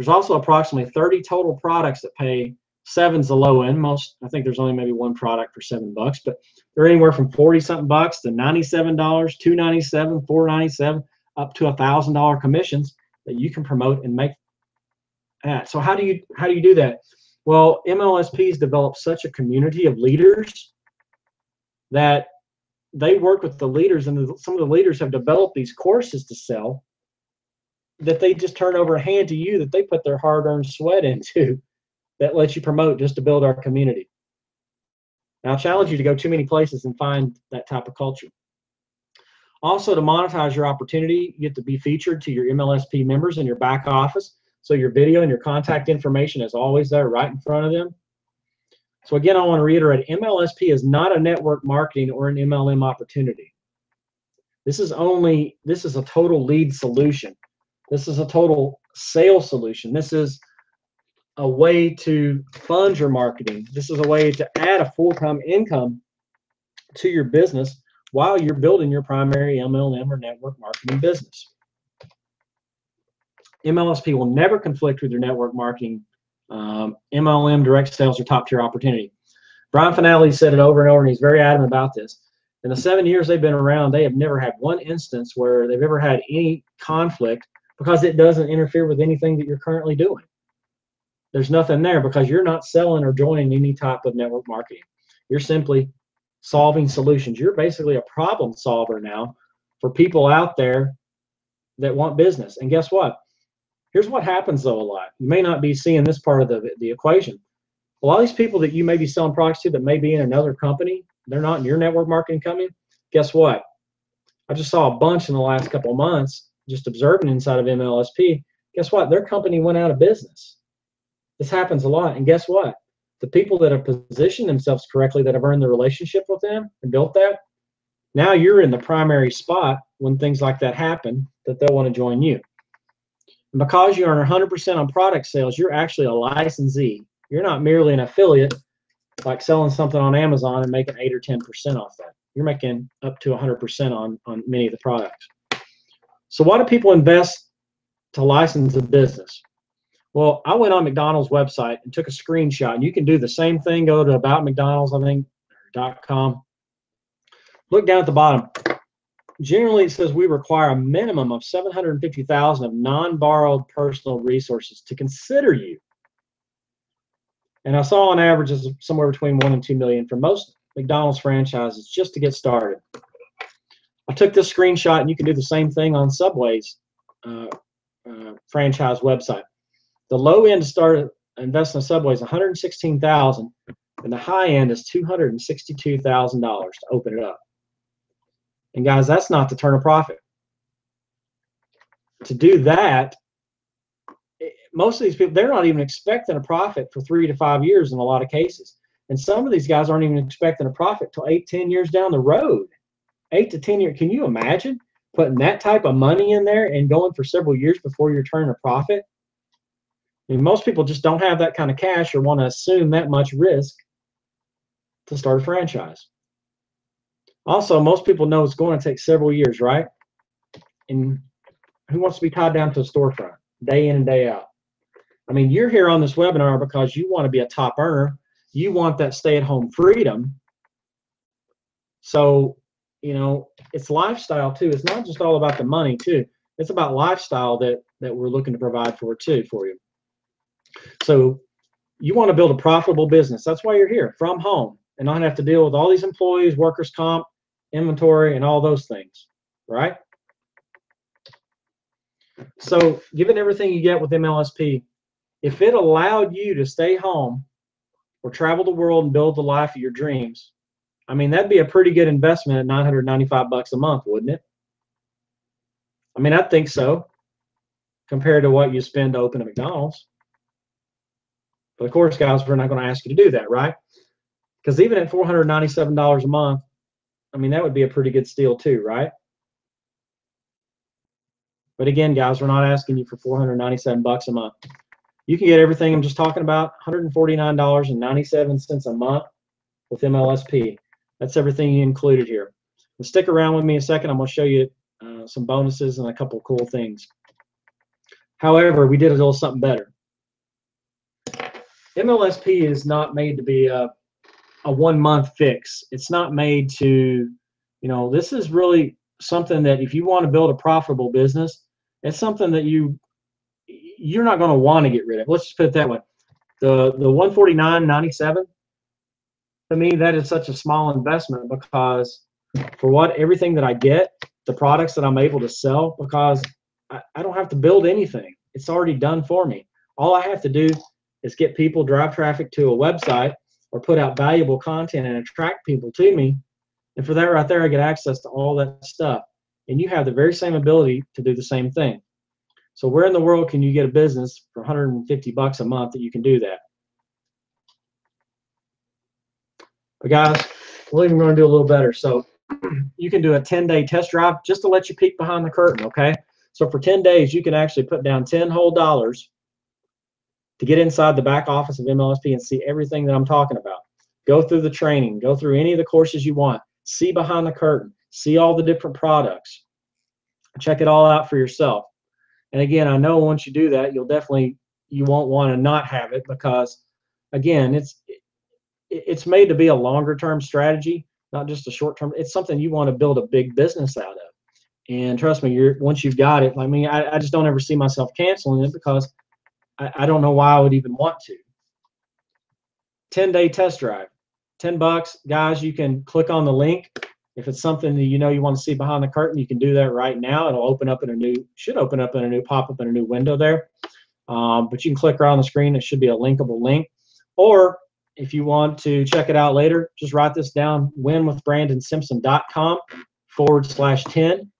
[SPEAKER 1] There's also approximately 30 total products that pay $7's the low end. Most, I think there's only maybe one product for $7, but they're anywhere from 40-something bucks to $97, $297, $497, up to $1,000 commissions that you can promote and make at. So how do you do that? Well, MLSPs develop such a community of leaders that they work with the leaders, and some of the leaders have developed these courses to sell that they just turn over a hand to you, that they put their hard-earned sweat into, that lets you promote just to build our community. Now, I'll challenge you to go too many places and find that type of culture. Also, to monetize your opportunity, you get to be featured to your MLSP members in your back office. So your video and your contact information is always there right in front of them. So again, I want to reiterate, MLSP is not a network marketing or an MLM opportunity. This is a total lead solution. This is a total sales solution. This is a way to fund your marketing. This is a way to add a full-time income to your business while you're building your primary MLM or network marketing business. MLSP will never conflict with your network marketing, MLM, direct sales, or top-tier opportunity. Brian Finale said it over and over, and he's very adamant about this. In the 7 years they've been around, they have never had one instance where they've ever had any conflict because it doesn't interfere with anything that you're currently doing. There's nothing there because you're not selling or joining any type of network marketing. You're simply solving solutions. You're basically a problem solver now for people out there that want business. And guess what? Here's what happens though a lot. You may not be seeing this part of the equation. A lot of these people that you may be selling products to that may be in another company, they're not in your network marketing company. Guess what? I just saw a bunch in the last couple of months just observing inside of MLSP. Guess what? Their company went out of business. This happens a lot. And guess what? The people that have positioned themselves correctly, that have earned the relationship with them and built that, now you're in the primary spot when things like that happen, that they'll want to join you. And because you earn 100% on product sales, you're actually a licensee. You're not merely an affiliate, like selling something on Amazon and making 8 or 10% off that. You're making up to 100% on many of the products. So why do people invest to license a business? Well, I went on McDonald's website and took a screenshot, and you can do the same thing. Go to About McDonald's, I think, .com. Look down at the bottom. Generally, it says we require a minimum of $750,000 of non-borrowed personal resources to consider you. And I saw on average is somewhere between 1 and 2 million for most McDonald's franchises just to get started. I took this screenshot, and you can do the same thing on Subway's franchise website. The low end to start investing in Subway is $116,000, and the high end is $262,000 to open it up. And guys, that's not to turn a profit. To do that, most of these people, they're not even expecting a profit for 3 to 5 years in a lot of cases. And some of these guys aren't even expecting a profit till 8, 10 years down the road. 8 to 10 years. Can you imagine putting that type of money in there and going for several years before you're turning a profit? I mean, most people just don't have that kind of cash or want to assume that much risk to start a franchise. Also, most people know it's going to take several years, right? And who wants to be tied down to a storefront day in and day out? I mean, you're here on this webinar because you want to be a top earner. You want that stay-at-home freedom. So, you know, it's lifestyle too. It's not just all about the money too. It's about lifestyle that we're looking to provide for you. So you want to build a profitable business. That's why you're here from home and not have to deal with all these employees, workers' comp, inventory, and all those things, right? So given everything you get with MLSP, if it allowed you to stay home or travel the world and build the life of your dreams, I mean, that'd be a pretty good investment at $995 a month, wouldn't it? I mean, I think so, compared to what you spend to open a McDonald's. But of course, guys, we're not going to ask you to do that, right? Because even at $497 a month, I mean, that would be a pretty good steal too, right? But again, guys, we're not asking you for $497 a month. You can get everything I'm just talking about, $149.97 a month with MLSP. That's everything you included here. And stick around with me a second. I'm going to show you some bonuses and a couple of cool things. However, we did a little something better. MLSP is not made to be a 1-month fix. It's not made to, this is really something that if you want to build a profitable business, it's something that you're not going to want to get rid of. Let's just put it that way. The $149.97, to me, that is such a small investment, because for everything that I get, the products that I'm able to sell, because I don't have to build anything. It's already done for me. All I have to do is get people, drive traffic to a website, or put out valuable content and attract people to me. And for that right there, I get access to all that stuff. And you have the very same ability to do the same thing. So where in the world can you get a business for $150 a month that you can do that? But guys, we're even going to do a little better. So you can do a 10-day test drive just to let you peek behind the curtain, okay? So for 10 days, you can actually put down $10 whole to get inside the back office of MLSP and see everything that I'm talking about. Go through the training, go through any of the courses you want, see behind the curtain, see all the different products, check it all out for yourself. And again, I know once you do that, you won't want to not have it, because again, it's made to be a longer term strategy, not just a short term. It's something you want to build a big business out of. And trust me, once you've got it, I just don't ever see myself canceling it, because I don't know why I would even want to. 10-day test drive, $10, guys. You can click on the link. If it's something that you want to see behind the curtain, you can do that right now. It'll open up in a new, pop-up in a new window there. But you can click right on the screen. It should be a linkable link. Or if you want to check it out later, just write this down: winwithbrandonsimpson.com/10.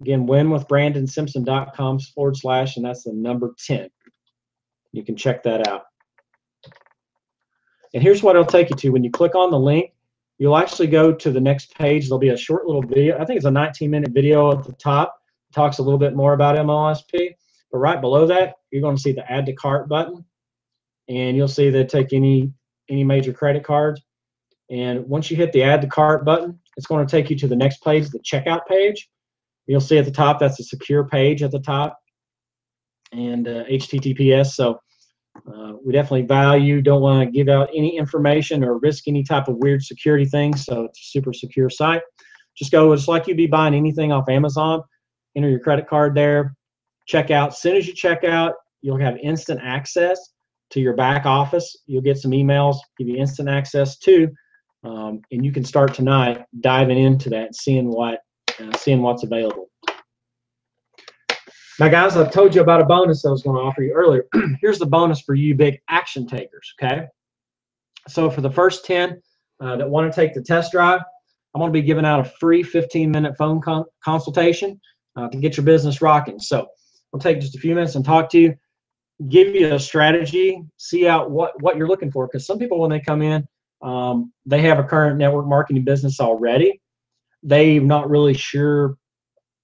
[SPEAKER 1] Again, winwithbrandonsimpson.com/ and that's the number 10. You can check that out. And here's what it'll take you to. When you click on the link, you'll actually go to the next page. There'll be a short little video. I think it's a 19-minute video at the top. It talks a little bit more about MLSP. But right below that, you're going to see the Add to Cart button. And you'll see that take any major credit cards. And once you hit the Add to Cart button, it's going to take you to the next page, the checkout page. You'll see at the top, that's a secure page at the top, and HTTPS. So we definitely don't want to give out any information or risk any type of weird security things. So it's a super secure site. Just like you'd be buying anything off Amazon. Enter your credit card there, check out. As soon as you check out, you'll have instant access to your back office. You'll get some emails, give you instant access to, and you can start tonight diving into that and seeing what's available. Now, guys, I've told you about a bonus I was going to offer you earlier. Here's the bonus for you big action takers, okay? So for the first 10 that want to take the test drive, I'm going to be giving out a free 15-minute phone consultation to get your business rocking. So I'll take just a few minutes and talk to you, give you a strategy, see out what you're looking for. Because some people, when they come in, they have a current network marketing business already. They're not really sure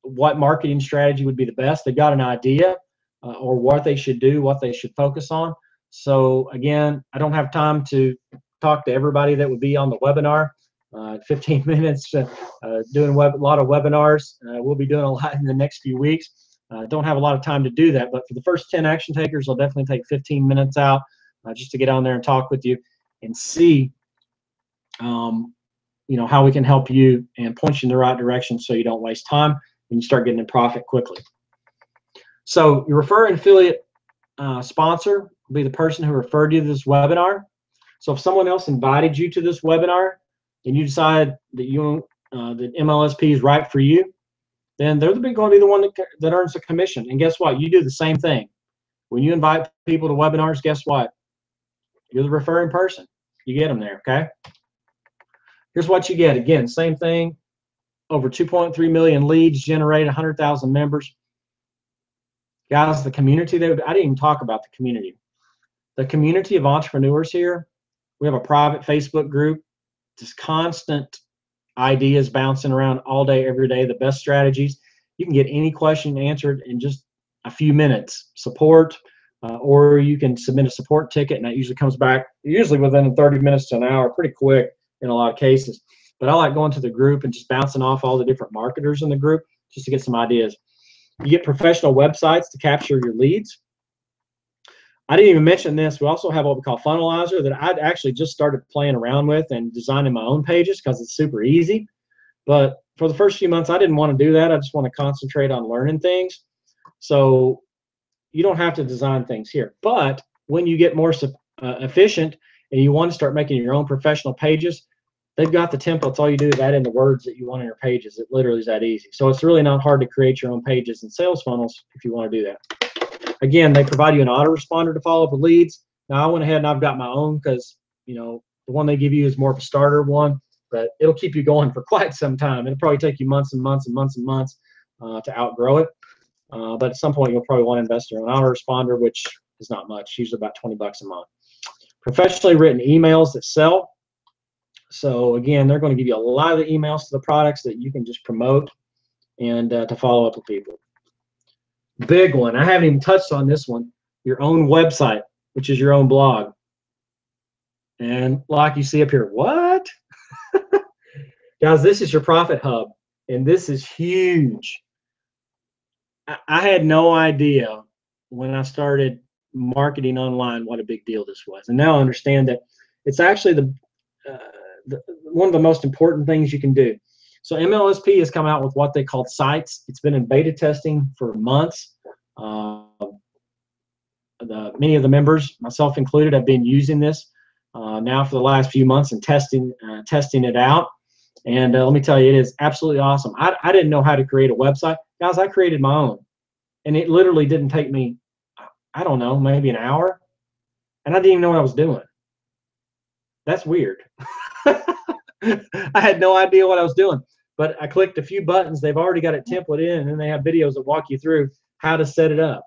[SPEAKER 1] what marketing strategy would be the best. They've got an idea or what they should do, what they should focus on. So again, I don't have time to talk to everybody that would be on the webinar. 15 minutes doing a lot of webinars. We'll be doing a lot in the next few weeks. Don't have a lot of time to do that, but for the first 10 action takers, I'll definitely take 15 minutes out just to get on there and talk with you and see how we can help you and point you in the right direction so you don't waste time and you start getting in profit quickly. So your referring affiliate sponsor will be the person who referred you to this webinar. So if someone else invited you to this webinar and you decide that that MLSP is right for you, then they're going to be the one that earns the commission. And guess what? You do the same thing. When you invite people to webinars, guess what? You're the referring person. You get them there, okay? Here's what you get. Again, same thing. Over 2.3 million leads generated, 100,000 members. Guys, the community, I didn't even talk about the community. The community of entrepreneurs here, we have a private Facebook group, just constant ideas bouncing around all day, every day, the best strategies. You can get any question answered in just a few minutes. Support, or you can submit a support ticket, and that usually comes back usually within 30 minutes to an hour, pretty quick in a lot of cases. But I like going to the group and just bouncing off all the different marketers in the group just to get some ideas. You get professional websites to capture your leads. I didn't even mention this. We also have what we call Funnelizer that I'd actually just started playing around with and designing my own pages because it's super easy. But for the first few months, I didn't want to do that. I just want to concentrate on learning things. So you don't have to design things here. But when you get more efficient and you want to start making your own professional pages, they've got the templates. All you do is add in the words that you want in your pages. It literally is that easy. So it's really not hard to create your own pages and sales funnels if you want to do that. Again, they provide you an autoresponder to follow up with leads. Now I went ahead and I've got my own because, you know, the one they give you is more of a starter one, but it'll keep you going for quite some time. It'll probably take you months and months and months and months to outgrow it. But at some point, you'll probably want to invest in an autoresponder, which is not much, usually about $20 a month. Professionally written emails that sell. So again, they're going to give you a lot of the emails to the products that you can just promote and to follow up with people. Big one. I haven't even touched on this one. Your own website, which is your own blog. And like you see up here, what? Guys, this is your profit hub, and this is huge. I had no idea when I started marketing online what a big deal this was. And now I understand that it's actually one of the most important things you can do. So MLSP has come out with what they call sites. It's been in beta testing for months. Many of the members, myself included, have been using this now for the last few months and testing it out. And let me tell you, it is absolutely awesome. I didn't know how to create a website. Guys, I created my own. And it literally didn't take me, I don't know, maybe an hour. And I didn't even know what I was doing. That's weird. I had no idea what I was doing. But I clicked a few buttons. They've already got it template in, and then they have videos that walk you through how to set it up.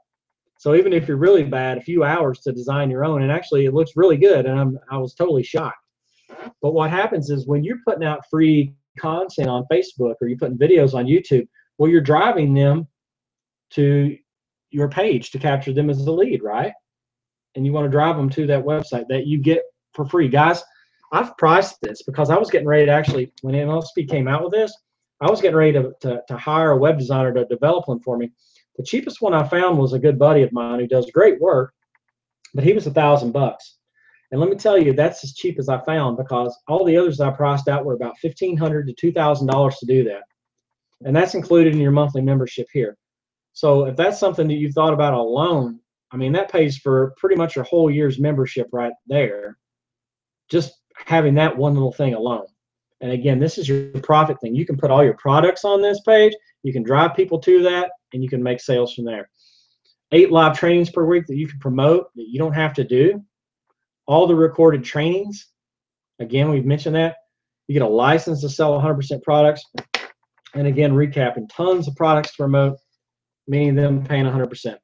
[SPEAKER 1] So even if you're really bad, a few hours to design your own, and actually it looks really good, and I was totally shocked. But what happens is when you're putting out free content on Facebook or you're putting videos on YouTube, well, you're driving them to your page to capture them as a lead, right? And you want to drive them to that website that you get for free. Guys, I've priced this because I was getting ready to actually, when MLSP came out with this, I was getting ready to hire a web designer to develop one for me. The cheapest one I found was a good buddy of mine who does great work, but he was $1,000. And let me tell you, that's as cheap as I found because all the others I priced out were about $1,500 to $2,000 to do that. And that's included in your monthly membership here. So if that's something that you've thought about alone, I mean, that pays for pretty much your whole year's membership right there. Just having that one little thing alone. And again, this is your profit thing. You can put all your products on this page. You can drive people to that, and you can make sales from there. 8 live trainings per week that you can promote that you don't have to do. All the recorded trainings. Again, we've mentioned that. You get a license to sell 100% products. And again, recapping tons of products to promote, many of them paying 100%.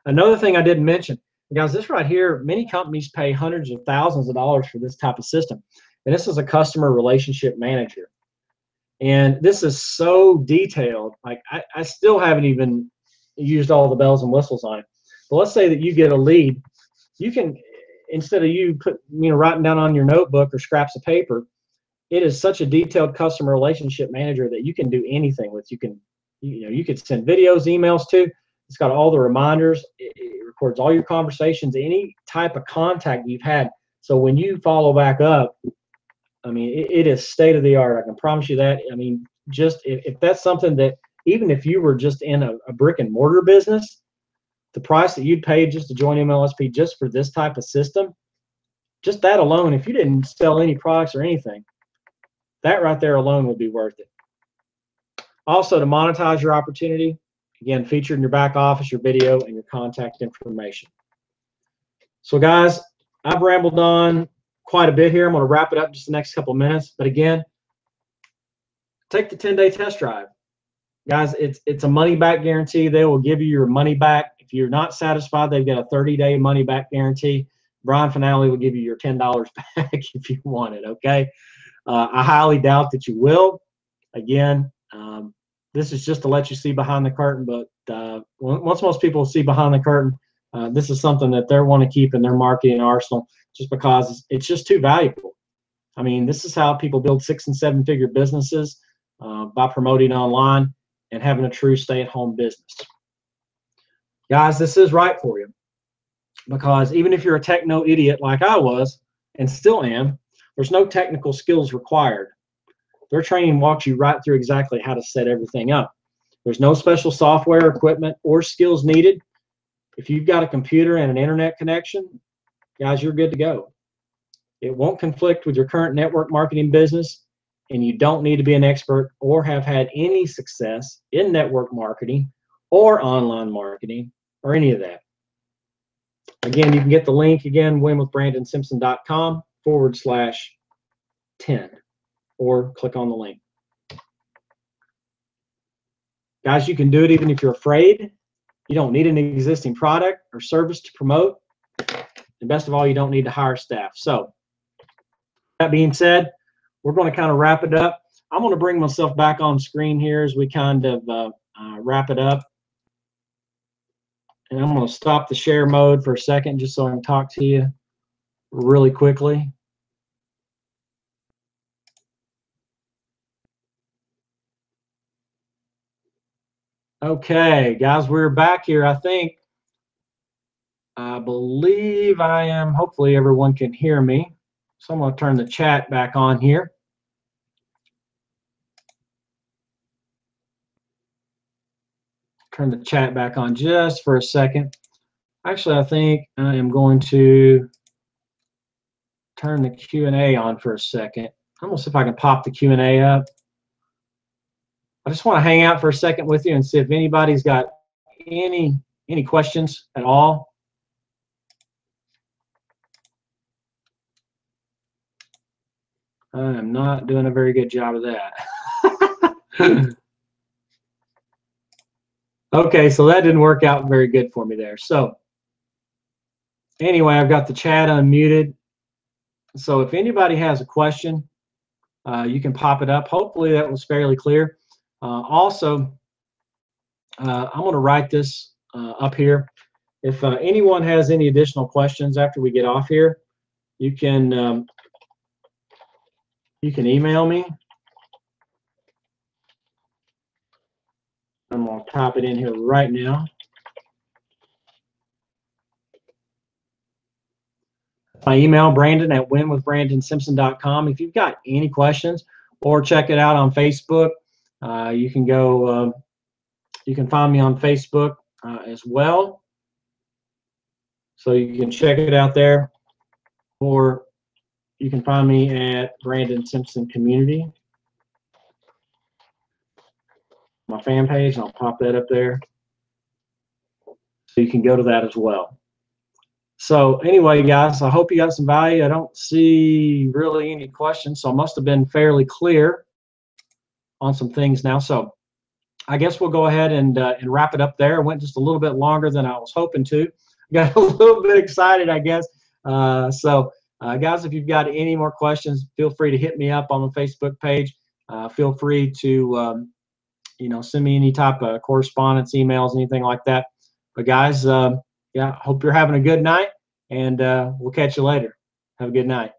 [SPEAKER 1] Another thing I didn't mention, guys, this right here, many companies pay hundreds of thousands of dollars for this type of system. And this is a customer relationship manager. And this is so detailed. Like I still haven't even used all the bells and whistles on it. But let's say that you get a lead. You can, instead of you writing down on your notebook or scraps of paper, it is such a detailed customer relationship manager that you can do anything with. You could send videos, emails to. It's got all the reminders. It records all your conversations, any type of contact you've had. So when you follow back up, I mean, it is state of the art. I can promise you that. I mean, just if that's something that, even if you were just in a brick and mortar business, the price that you'd pay just to join MLSP just for this type of system, just that alone, if you didn't sell any products or anything, that right there alone would be worth it. Also, to monetize your opportunity, again, featured in your back office, your video, and your contact information. So guys, I've rambled on quite a bit here. I'm going to wrap it up just the next couple of minutes. But again, take the 10-day test drive. Guys, it's a money-back guarantee. They will give you your money back. If you're not satisfied, they've got a 30-day money-back guarantee. Brian Finale will give you your $10 back if you want it, okay? I highly doubt that you will. Again, this is just to let you see behind the curtain, but once most people see behind the curtain, this is something that they want to keep in their marketing arsenal just because it's just too valuable. I mean, this is how people build 6- and 7-figure businesses by promoting online. and having a true stay-at-home business. Guys, this is right for you, because even if you're a techno idiot like I was and still am, there's no technical skills required. Their training walks you right through exactly how to set everything up. There's no special software, equipment, or skills needed. If you've got a computer and an internet connection, guys, you're good to go. It won't conflict with your current network marketing business, and you don't need to be an expert or have had any success in network marketing or online marketing or any of that. Again, you can get the link again, winwithbrandonsimpson.com/10, or click on the link. Guys, you can do it even if you're afraid. You don't need an existing product or service to promote. And best of all, you don't need to hire staff. So that being said, we're going to kind of wrap it up. I'm going to bring myself back on screen here as we kind of wrap it up. And I'm going to stop the share mode for a second just so I can talk to you really quickly. Okay, guys, we're back here. I believe I am. Hopefully everyone can hear me. So I'm going to turn the chat back on here. Turn the chat back on just for a second. Actually, I think I am going to turn the Q&A on for a second. I'm going to see if I can pop the Q&A up. I just want to hang out for a second with you and see if anybody's got any questions at all. I am not doing a very good job of that. Okay, so that didn't work out very good for me there. So anyway, I've got the chat unmuted. So if anybody has a question, you can pop it up. Hopefully that was fairly clear. Also, I'm going to write this up here. If anyone has any additional questions after we get off here, you can email me. I'm going to type it in here right now. My email, brandon@winwithbrandonsimpson.com. If you've got any questions, or check it out on Facebook, you can go. You can find me on Facebook as well, so you can check it out there, or you can find me at Brandon Simpson Community, my fan page, and I'll pop that up there, so you can go to that as well. So anyway, guys, I hope you got some value. I don't see really any questions, so I must have been fairly clear on some things now. So I guess we'll go ahead and wrap it up there. It went just a little bit longer than I was hoping to. Got a little bit excited, I guess. Guys, if you've got any more questions, feel free to hit me up on the Facebook page. Feel free to send me any type of correspondence, emails, anything like that. But guys, yeah, hope you're having a good night, and we'll catch you later. Have a good night.